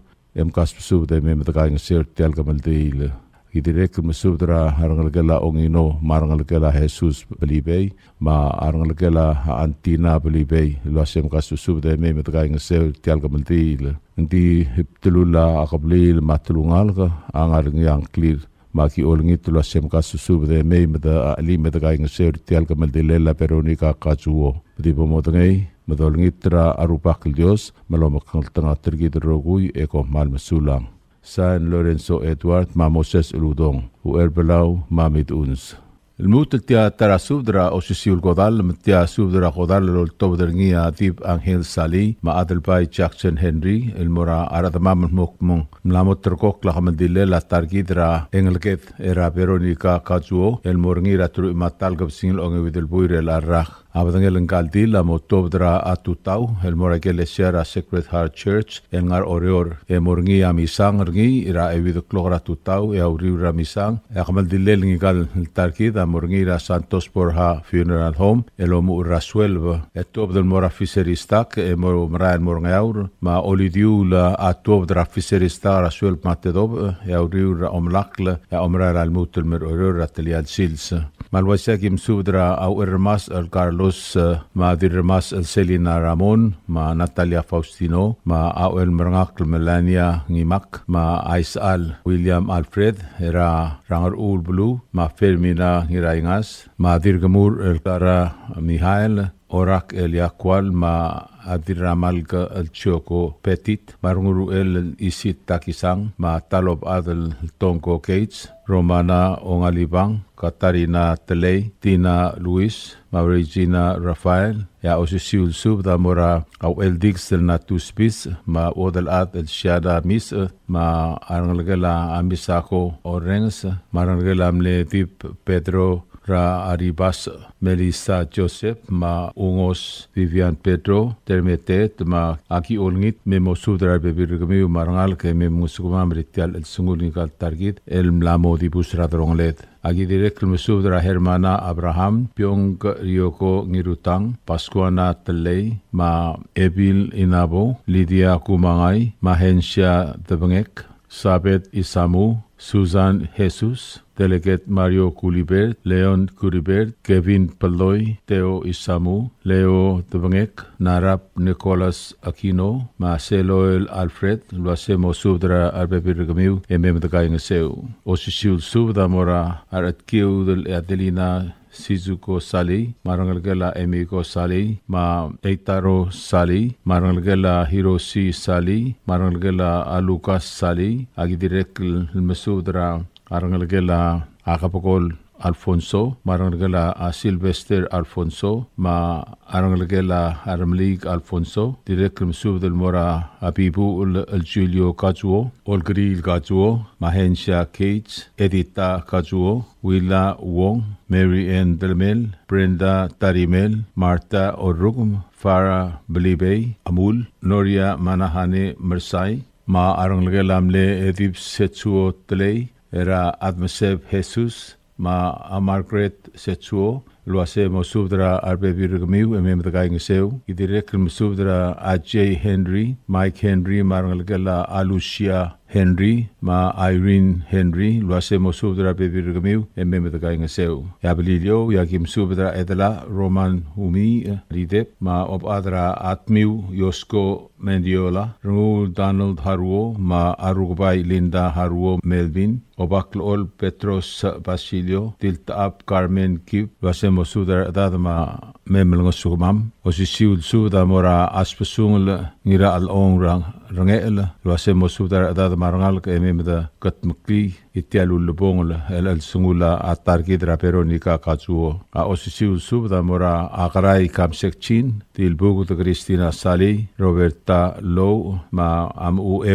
kas subdra memedakaing sertial kamaldi Idirek mesudra arangalgela ongino marangalgela Jesus belibay ma arangalgela antina belibay luasem kasusubde me metkaing sel tial kamaltil ndi hiptelula akablil matulungal ka angar ngyang clear maki olngit luasem kasusubde me meta ali metkaing sel tial kamaltil la Veronica Kazuo di pomotngay madolngitra arupak Dios malomakang tanga tergid rogui eko mal mesulang San Lorenzo Edward ma Moses Uludong uerbelau mamit uns الموت التيا ترى سودرا او سيسيول قدال متيا سودرا قدال لو تودرنيا ديب انهيل سالي ما ادل باي جاكسون هنري المورا ارا تمام مكمون ملامت تركوك لحمد ديلي لا تارجيدرا انجلكيت ارا فيرونيكا كاتزو المورنيرا ترو ماتال قبسين لونغي ويدل بوير الارراخ Abadangel engkaldi la motobdra atutau el moragele sera Sacred Heart Church engar oreor morngi amisang rngi ira ewido klogra tutau auriu ramisang akamal dilel ngigal tarkid morngi ra Santos Borja Funeral Home elomu rasuelva etobdel mora fiseristak mor mraen morngaur ma olidiu la atobdra fiseristak rasuel matedob auriu ra omlakle omra al mutel mer oreor atelial sils malwasa kim subdra au ermas al Carlos ma dirmas el Selina Ramon ma Natalia Faustino ma Awel Merngak Melania Ngimak ma Aisal William Alfred era Ranger Ul Blue ma Fermina Ngiraingas ma Dirgamur el Kara Mihail Orak el Yakwal ma Adiramalga el Choco Petit Marunguru el Isit Takisang ma Talob Adel Tonko Gates Romana Ongalibang Katarina Telei Tina Luis ma Regina Rafael ya osisiul sub da mora au el Dixter Natuspis ma Odel Ad el Shada Mis ma Arangela Amisako Orengs ma Arangela Amle Tip Pedro ra Aribas Melissa Joseph ma ungos Vivian Pedro termetet ma aki olngit memo sudra bebirgami marangal ke memo sugama mritial el sungulni kal targit el mlamo di busra dronglet agi direk mesudra Hermana Abraham Pyong Ryoko Ngirutang Pascuana Telei ma Ebil Inabo Lydia Kumangay Mahensya Debengek Sabet Isamu Susan Jesus Delegate Mario Culibert, Leon Curibert, Kevin Paloy, Teo Isamu, Leo Debengek, Narap Nicolas Aquino, Marcelo El Alfred, lo hacemos subdra arbebirgamiu, ememdagay ngaseu. Osisiul subda mora aratkiu del Adelina Shizuko Sali, Marangalgela Emiko Sali, ma Eitaro Sali, Marangalgela Hiroshi Sali, Marangalgela Alukas Sali, agidirek mesudra Arangalgela Acapocol Alfonso, Marangalgela a Sylvester Alfonso, ma Arangalgela Aramlig Alfonso, Directum Sub del Mora Abibu el Julio Cajuo, Olgril Cajuo, Mahensha Cates, Edita Cajuo, Willa Wong, Mary Ann Delmel, Brenda Tarimel, Marta Orugum, Farah Belibey, Amul, Noria Manahane Mersai, ma Arangalgela Amle Edip Setsuo Tley, era Admeseb Jesus, ma a Margaret Setsuo, lo hacemos subdra arbebirgamiu ememdagay ngaseu, idirek subdra a J. Henry, Mike Henry, Marangalgela Alucia Henry, ma Irene Henry, lo hacemos subdra bebirgamiu ememdagay ngaseu. Yabililio, yakim subdra edela Roman Humi, Lidep, ma obadra Atmiu, Yosko Mendiola, Rangul Donald Haruo, ma Arugubay Linda Haruo Melvin, Obaklool Petros Basilio, Tiltaap Carmen Kip, lo hacemos subdra dadama memelngosugmam, osisiul subda mora aspesungel ngira al-ong rangel, lo hacemos subdra dadama marangal ka ememda katmukli itialul lubong el sungula atargidra peronika kazuo a osisiul subda mora akaray kamsekchin tilbugu de Cristina Sali Roberta Low ma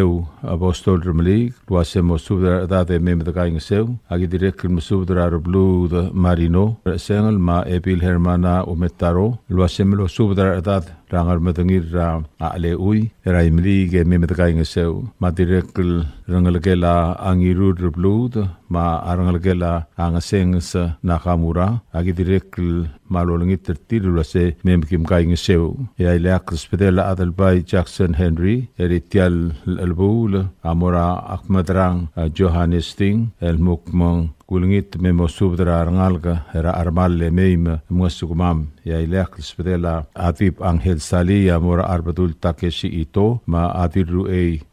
eu apostol remlig lo hacemos subda dade ememda kaing seu agi direct subda blue de marino sengel ma epil hermana umetaro lo hacemos subda dade rangar matangir ra ale ui era imli ge memedkai ngeseu ma direkl rangalgela angirud blud ma arangalgela angasengs nakamura agi direkl malolngit tertiru se memkim kai ngeseu ya ilak spedela adalbai Jackson Henry eritial albul amora akmadrang Johannes Sting el mukmong kulngit memo subdra rangalga era armalle meim musukumam ya ilak spedela atip Angel Sali amora arbadul Takeshi Ito ma adiru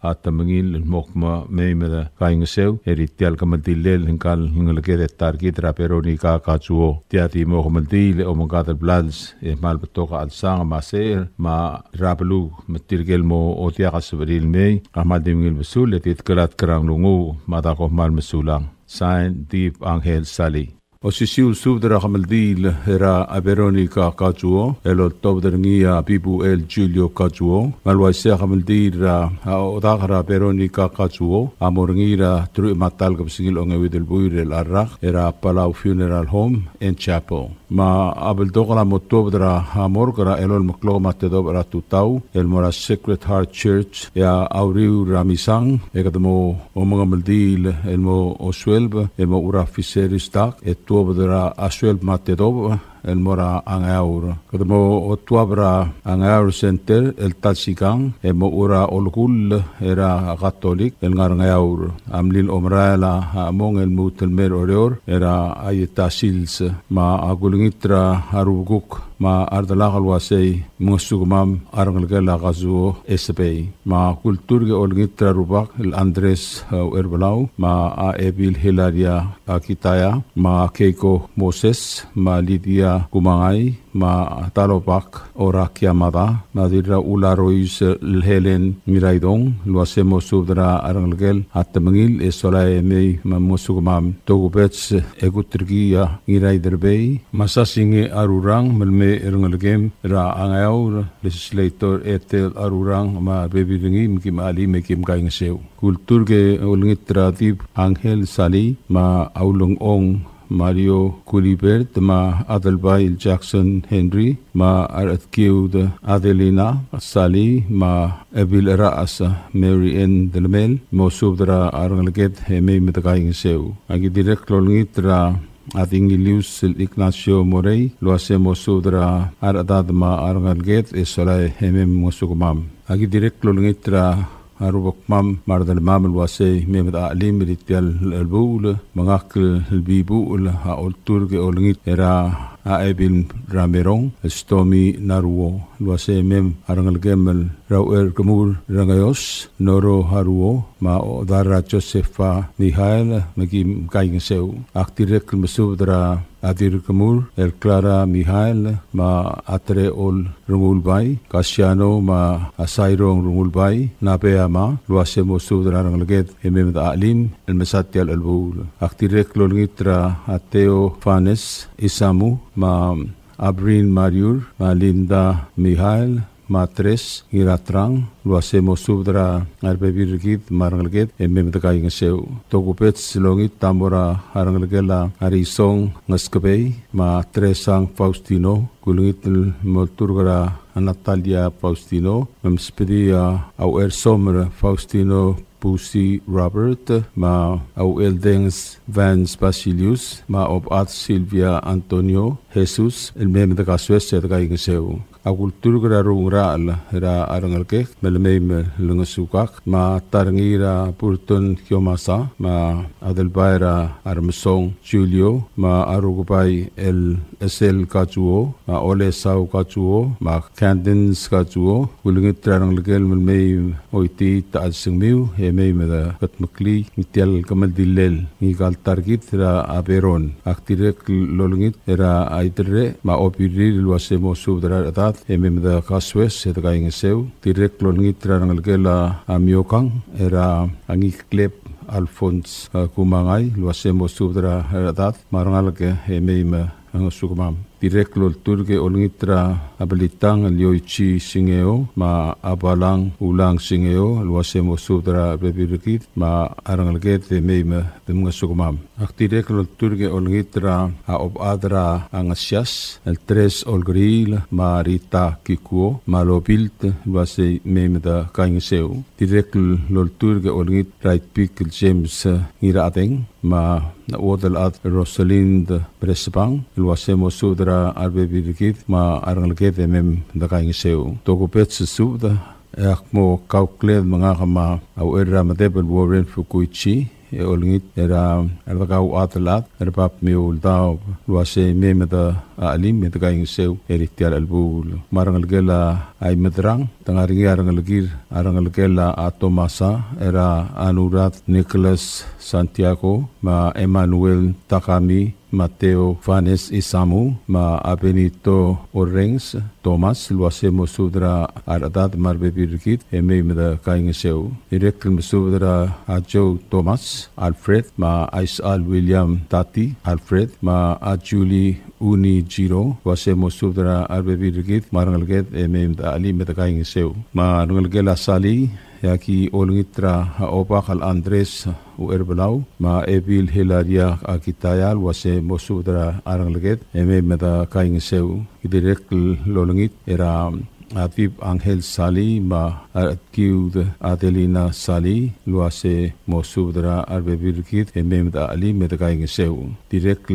atamangil mokma meimeda kaingeseu eritial kamaldilel hinkal hingalgede targitra peronika kazuo tiati mohmaldil omongadal blals malbetoka alsang maser ma rablu matirgel mo otiaka sabril mei amaldimgil besul etit kelat kerang lungu madako mal mesulang Saint Deep Angel Sali Osisiul subdra kamaldil era Veronica Kazuo, el octoberngia Bibu el Julio Kazuo, malwaisa kamaldira odagara Veronica Kazuo, amorngira tru matal kapsingil ongewidel buirel arrak era Palau Funeral Home and Chapel. Ma abel dogla motobdra amorgra elol moklo matedobra tutau el mora Sacred Heart Church ya auriu ramisang ekadmo omangaldil el mo oswelb el mo ura fiseristak tuobdra asuel matedob el mora angaur kadmo otuabra angaur center el talsikang el mo ura olgul era catholic el ngarngaur amlil omrala among el mutelmer oror era ayatasils ma agulngitra haruguk ma ardalagal wasay musugmam arangalgala gazu SPay ma kulturge olngitra rubak el Andres Erbalau ma a Ebil Hilaria Akitaya ma Keiko Moses ma Lydia Kumangay ma talopak ora kiamada nadira ularois Helen Miraidong lo hacemos subdra arangalgel atamangil esolay mei mamusugmam togubets egutrgia iraiderbei masasinge arurang melme erangalgem ra angaur legislator etel arurang ma bebiringi mkim ali mekim kaingeseu kulturge olngit tradib Angel Sali ma aulong ong Mario Culibert ma Adelbail Jackson Henry ma Aratkiud Adelina Sali ma Ebil Raas Mary Ann Delmel mo subdra arangalget heme metakaing seu agi direct lolngitra ating Ilius Ignacio Morey luase mo subdra aradad ma arangalget esolay heme mosukumam agi direct lolngitra arubok mam mardal mam luase memet alim ritial albul mangakl bibul ha ulturge olngit era Aebil Ramerong, Stomi Naruo, luase mem arangal gemel rauer kemur rangayos, Noro Haruo, ma odara Josefa Mihail, magim kaing seu, aktirek mesudra adir kemur, El Clara Mihail, ma atre ol rumulbai, Kasiano ma asairong rumulbai, Napeama, luase mosudra arangalget, emem da alim, el mesatial albul, aktirek lolngitra ateo fanes, Isamu, ma Abrin Mariur, ma Linda Mihail, ma Tres, Iratrang, luase mosudra arbebirgit marangalget, ememtakaing seu. Tokupet silongit tamora arangalgela arisong ngaskabay, ma Tresang Faustino, kulungit molturgara Natalia Faustino, memspedia au Sommer Faustino Pusi Robert, ma au Eldens Vance Basilius, ma ob at Silvia Antonio Jesus, el mem de Casues de Gaing Seu. Agulturgra rungraal ra arangalke melmeim lungasukak ma tarangira purton kiomasa ma adelbaira armsong Julio ma arugubai el esel kajuo ma ole sau kajuo ma candins kajuo gulungit tarangalkel melmeim oiti ta singmiu hemeim da katmakli mitial kamal dillel ngigal targit ra aberon aktirek lolungit era aitre ma opiri luasemo subdra emem da kaswes et kaing seu direct lolngitra rangalgela amiokang era angi klep Alphonse kumangai luasemo subdra radat marangalke emem sukumam direct lol turge olngitra abilitang lioichi singeo ma abalang ulang singeo luasemo subdra bebirkit ma arangalget emem demnga sukumam aktirek lol turge olngitra a ob adra angasias el tres olgril ma Rita Kikuo ma lobilt luase mem da kaing seu direct lol turge olngit right pick James Irateng ma na odel at Rosalind Presbang luasemo subdra arbebirkit ma arangalget emem da kaing seu tokopet subda akmo kaukled mga kama au era madebel Warren Fukuichi olngit era ardagau atlat erbab miul dau luase memeda alim met kaing seu eritial albul marangalgela ay medrang tangaringi arangalgela atomasa era anurat Nicholas Santiago ma Emmanuel Takami Mateo Vanes Isamu ma Abenito Orengs Thomas luase mosudra aradat marbebirkit ememeda kaing seu direct mosudra Joe Thomas Alfred ma Isal William Tati Alfred ma Julie Uni Giro luase mosudra arbebirkit marangalget ememeda ali meta kaing seu ma rangalgela sali yaki olngitra haopak al Andres Uerbelau ma Ebil Hilaria Akitayal wase mosudra arangleget meta kaing seu direct lolngit era Atib Angel Sali ma Kiud Adelina Sali luase mosudra arbebirkit meta ali meta kaing seu direct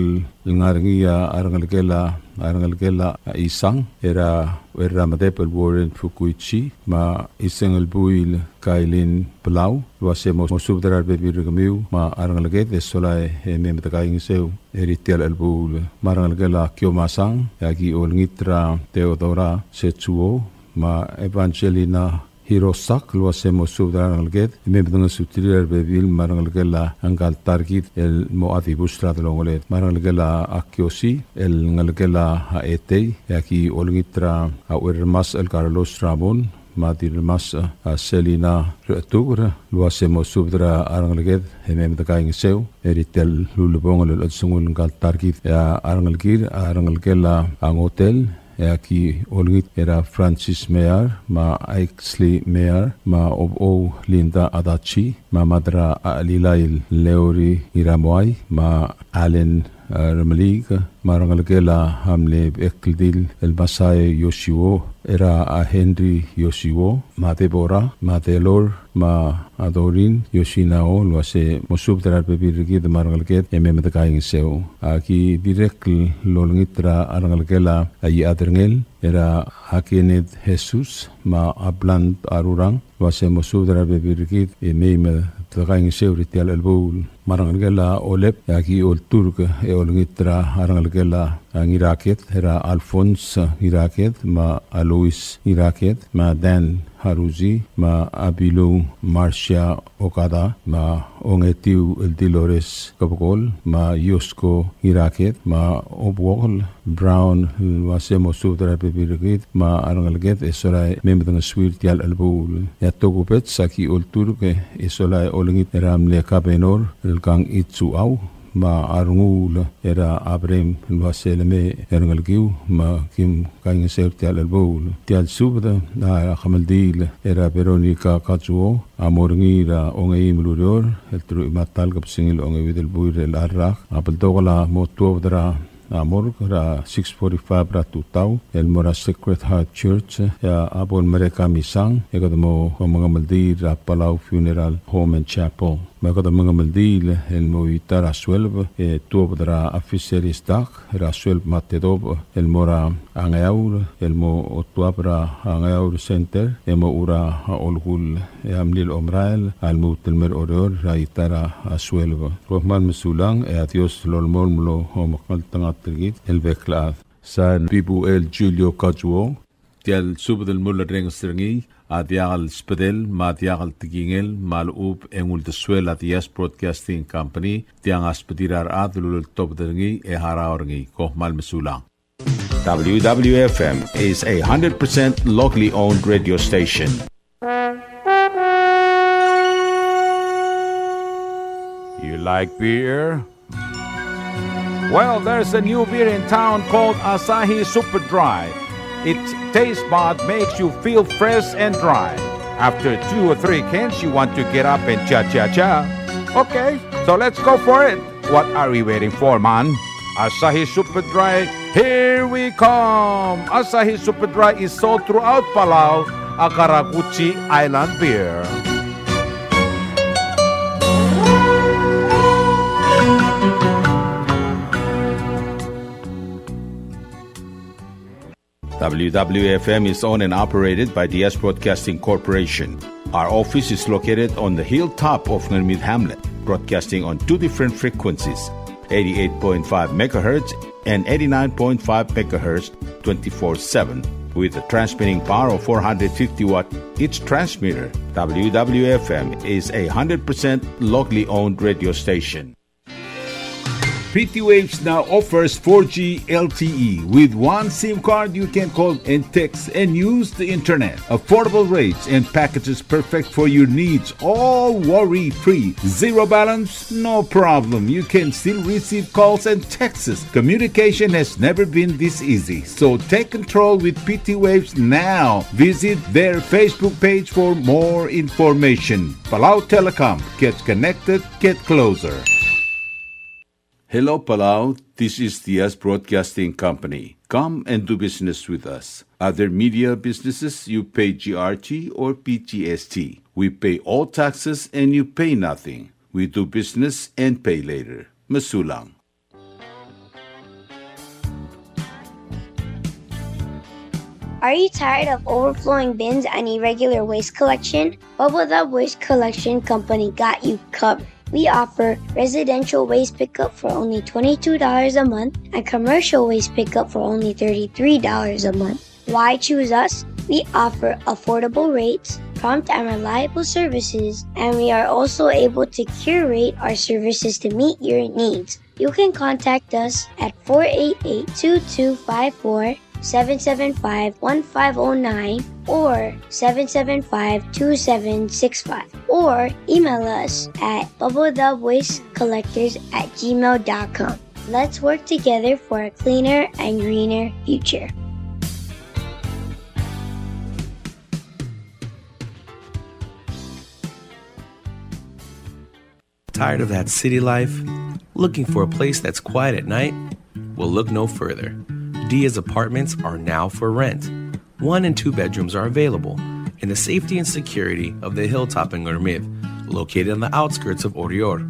ngarngia arangalgela isang era madepel Warren Fukuichi ma isang buil kailin Palau luase mosudra arbebirkamiu ma arangalget esolai meta kaing seu eritial albul marangalgela kiomasang yagi olngitra Teodora Sechuo ma Evangelina Hirosak luase mosudra arangalget membenga sutirir bebil marangalgela angal targit el moati bustra de longolet marangalgela akiosi el ngalgela haete yaki olngitra awermas el Carlos Ramon Madir mas Selina Retugra luase mosudra arangalget hemem da kaing seu eritel lulubong el sungul ngal targit ya arangalgela ang hotel Aki olngit era Francis Mayer ma Aixley Mayer ma Obo Linda Adachi ma Madra Alilail Leori Iramoy ma Allen رمليك مارنغلكلا هملي بإكلديل المساي يوشيو إرا هنري يوشيو ما ديبورا ما ديلور ما adorin Yoshinao lo se mosub trar pe birgid margalket eme metakaing seu aki direk lolngitra arngalkela ay adrengel era hakinet Jesus ma abland arurang lo se mosub trar pe birgid eme metakaing seu ritial elbul marngalkela olep aki ol turk e olngitra arngalkela ngiraket era Alphonse ngiraket ma Alois ngiraket ma Dan Haruzi ma Abilo Marcia Okada ma Ongetiu El Dolores Kapokol ma Yosko Iraket ma Obwol Brown wasemo sudra bebirgit ma Arangalget esorai memdang swirtial albul ya togupet saki ol turke esolai olingit ramle kabenor elkang itsu au ma arungul era abrem waseleme erangalgiu ma kim kaing sertial albul tial subda na khamaldil era veronica kazuo amorngira ongei mulurior el tru matal kapsingil ongei videl buir el arrak apel togola motuodra Amor ra 645 ra tutau el Mora Sacred Heart Church ya abon mereka misang egadamo mga maldi ra Palau Funeral Home and Chapel magada mga maldi el moita ra 12 tuobra officer stack ra 12 matedob el Mora angaur el mo otuabra angaur center emo ura olgul amlil omrael al mutelmer oror ra itara 12 rohman mesulang adios lolmol mlo homakal tanga el Beclad San Bibu el Julio Cajuo Tial Sub del Muller Rengstringi Adiagal Spedel Madiagal Tigingel Malub Engul de Suela Dias Broadcasting Company Tiang Aspedirar Adlul Top Deringi e Haraorngi Kohmal Mesulang. WWFM is a 100% locally owned radio station. You like beer? Well, there's a new beer in town called Asahi Super Dry. Its taste bud makes you feel fresh and dry. After 2 or 3 cans, you want to get up and cha-cha-cha. Okay, so let's go for it. What are we waiting for, man? Asahi Super Dry, here we come. Asahi Super Dry is sold throughout Palau, a Karaguchi Island beer. WWFM is owned and operated by DS Broadcasting Corporation. Our office is located on the hilltop of Nurmid Hamlet, broadcasting on 2 different frequencies, 88.5 MHz and 89.5 MHz 24/7, with a transmitting power of 450 watt each transmitter. WWFM is a 100% locally owned radio station. PT Waves now offers 4G LTE. With one SIM card, you can call and text and use the internet. Affordable rates and packages perfect for your needs. All worry-free. Zero balance? No problem. You can still receive calls and texts. Communication has never been this easy. So take control with PT Waves now. Visit their Facebook page for more information. Palau Telecom. Get connected, get closer. Hello, Palau. This is DS Broadcasting Company. Come and do business with us. Other media businesses, you pay GRT or PGST. We pay all taxes and you pay nothing. We do business and pay later. Masulang. Are you tired of overflowing bins and irregular waste collection? Bubble Up Waste Collection Company got you covered. We offer residential waste pickup for only $22 a month and commercial waste pickup for only $33 a month. Why choose us? We offer affordable rates, prompt and reliable services, and we are also able to curate our services to meet your needs. You can contact us at 488-2254, 775-1509, or 775-2765, or email us at bubblethewastecollectors@gmail.com. Let's work together for a cleaner and greener future. Tired of that city life? Looking for a place that's quiet at night? Well, look no further. Diaz Apartments are now for rent. 1 and 2 bedrooms are available in the safety and security of the Hilltop in Gurmid, located on the outskirts of Orior.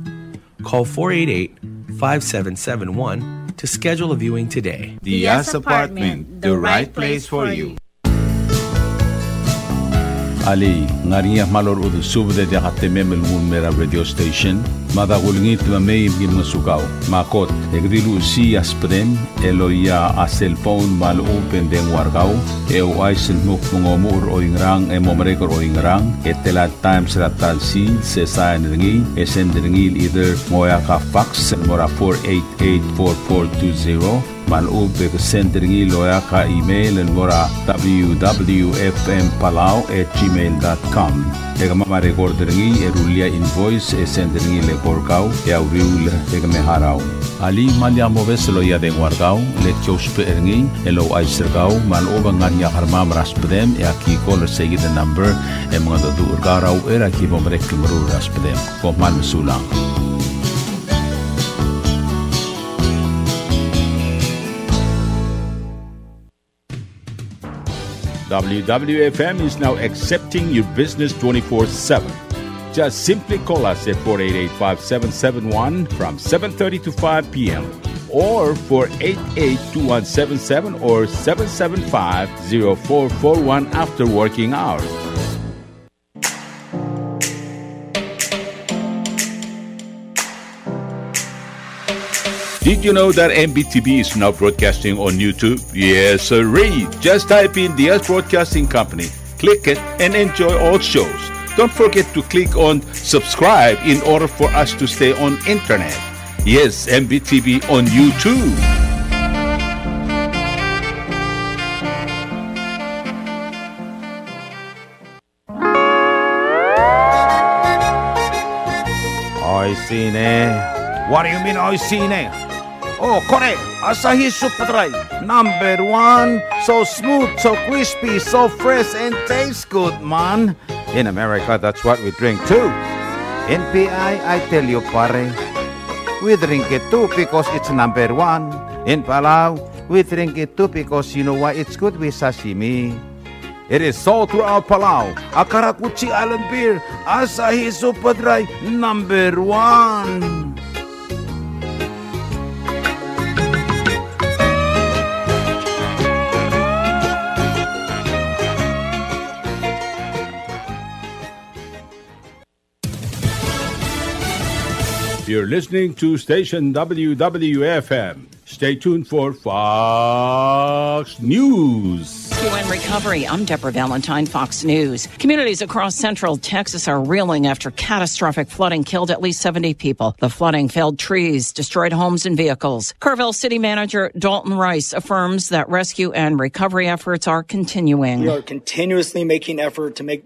Call 488-5771 to schedule a viewing today. Diaz Apartment, the right place for you. Ali, ngariya malor udu subde de hatemem el mera radio station. Madagulngit mamay im masukaw. Makot, egdilu si aspren, eloya a cellphone mal open den wargaw. Ay senmuk mungomur o ingrang, momrekor o ingrang. Etelat times ratal si, sesayan ringi, esendringil either moya ka fax, mora 488-4420. Malub ke sendringi loya ka email en mora www.fmpalau@gmail.com. Ega mama recorderingi erulia invoice sendringi le korkau ya uriul ega meharau. Ali malya moves loya de wargau le chospe eringi elo aisergau maloba nganya harma raspedem ya ki call say the number e mga do urgarau era ki bomrek mru raspedem ko mal mesulang. WWFM is now accepting your business 24/7. Just simply call us at 488-5771 from 7:30 to 5 p.m. or 488-2177 or 775-0441 after working hours. Did you know that MBTV is now broadcasting on YouTube? Yes, sirree. Just type in Diaz Broadcasting Company, click it, and enjoy all shows. Don't forget to click on subscribe in order for us to stay on internet. Yes, MBTV on YouTube. Oisine. What do you mean, Oisine? Oh, correct. Asahi Super Dry. Number 1. So smooth, so crispy, so fresh, and tastes good, man. In America, that's what we drink too. In PI, I tell you, pare, we drink it too because it's number 1. In Palau, we drink it too because you know why? It's good with sashimi. It is sold throughout Palau. A Karakuchi Island beer, Asahi Super Dry, number 1. You're listening to station WWFM. Stay tuned for Fox News. Rescue and Recovery. I'm Deborah Valentine, Fox News. Communities across central Texas are reeling after catastrophic flooding killed at least 70 people. The flooding felled trees, destroyed homes and vehicles. Kerrville City Manager Dalton Rice affirms that rescue and recovery efforts are continuing. We are continuously making effort to make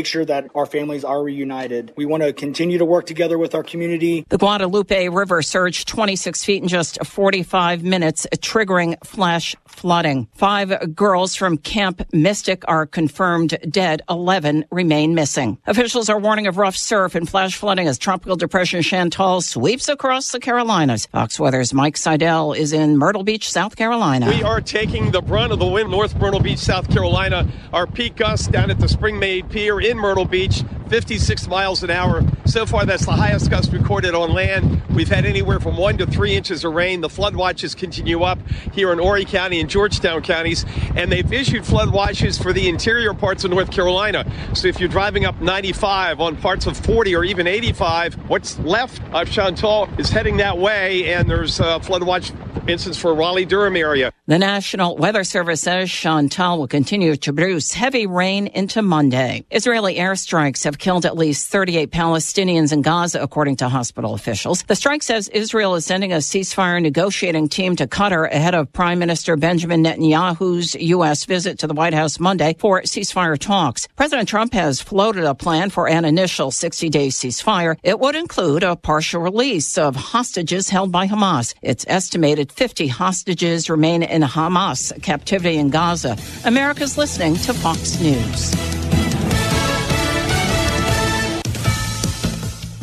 sure that our families are reunited. We want to continue to work together with our community. The Guadalupe River surged 26 feet in just 45 minutes, triggering flash flooding. 5 girls from Camp Mystic are confirmed dead. 11 remain missing. Officials are warning of rough surf and flash flooding as Tropical Depression Chantal sweeps across the Carolinas. Fox Weather's Mike Seidel is in Myrtle Beach, South Carolina. We are taking the brunt of the wind, North Myrtle Beach, South Carolina. Our peak gusts down at the Springmaid Pier in Myrtle Beach, 56 miles an hour. So far, that's the highest gust recorded on land. We've had anywhere from 1 to 3 inches of rain. The flood watches continue up here in Horry County and Georgetown counties, and they've issued flood watches for the interior parts of North Carolina. So if you're driving up 95 on parts of 40 or even 85, what's left of Chantal is heading that way, and there's a flood watch instance for Raleigh-Durham area. The National Weather Service says Chantal will continue to produce heavy rain into Monday. Israeli airstrikes have killed at least 38 Palestinians in Gaza, according to hospital officials. The strike says Israel is sending a ceasefire negotiating team to Qatar ahead of Prime Minister Benjamin Netanyahu's U.S. visit to the White House Monday for ceasefire talks. President Trump has floated a plan for an initial 60-day ceasefire. It would include a partial release of hostages held by Hamas. It's estimated 50 hostages remain in Hamas captivity in Gaza. America's listening to Fox News.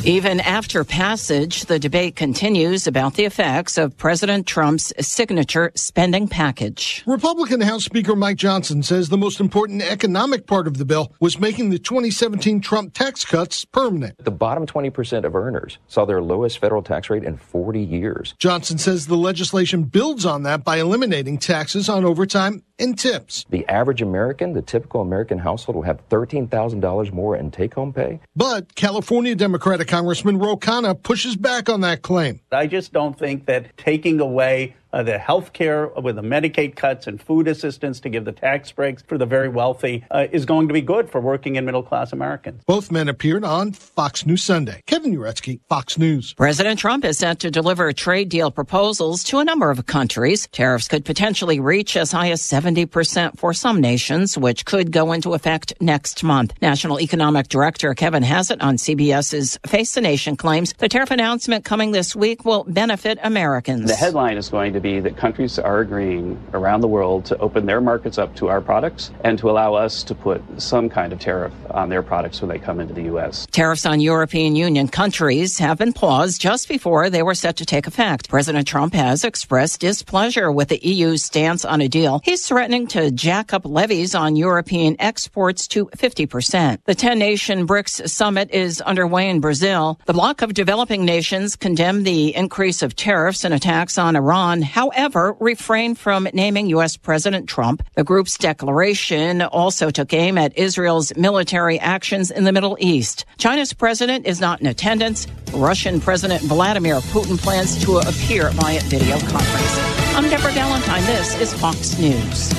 Even after passage, the debate continues about the effects of President Trump's signature spending package. Republican House Speaker Mike Johnson says the most important economic part of the bill was making the 2017 Trump tax cuts permanent. The bottom 20% of earners saw their lowest federal tax rate in 40 years. Johnson says the legislation builds on that by eliminating taxes on overtime and tips. The average American, the typical American household, will have $13,000 more in take-home pay. But California Democratic Congressman Ro Khanna pushes back on that claim. I just don't think that taking away the health care with the Medicaid cuts and food assistance to give the tax breaks for the very wealthy is going to be good for working and middle-class Americans. Both men appeared on Fox News Sunday. Kevin Uretsky, Fox News. President Trump is set to deliver trade deal proposals to a number of countries. Tariffs could potentially reach as high as 70% for some nations, which could go into effect next month. National Economic Director Kevin Hassett on CBS's Face the Nation claims the tariff announcement coming this week will benefit Americans. The headline is going to be that countries are agreeing around the world to open their markets up to our products and to allow us to put some kind of tariff on their products when they come into the U.S. Tariffs on European Union countries have been paused just before they were set to take effect. President Trump has expressed displeasure with the EU's stance on a deal. He's threatening to jack up levies on European exports to 50%. The 10-nation BRICS summit is underway in Brazil. The bloc of developing nations condemned the increase of tariffs and attacks on Iran. However, refrained from naming U.S. President Trump. The group's declaration also took aim at Israel's military actions in the Middle East. China's president is not in attendance. Russian President Vladimir Putin plans to appear via video conference. I'm Deborah Galentine. This is Fox News.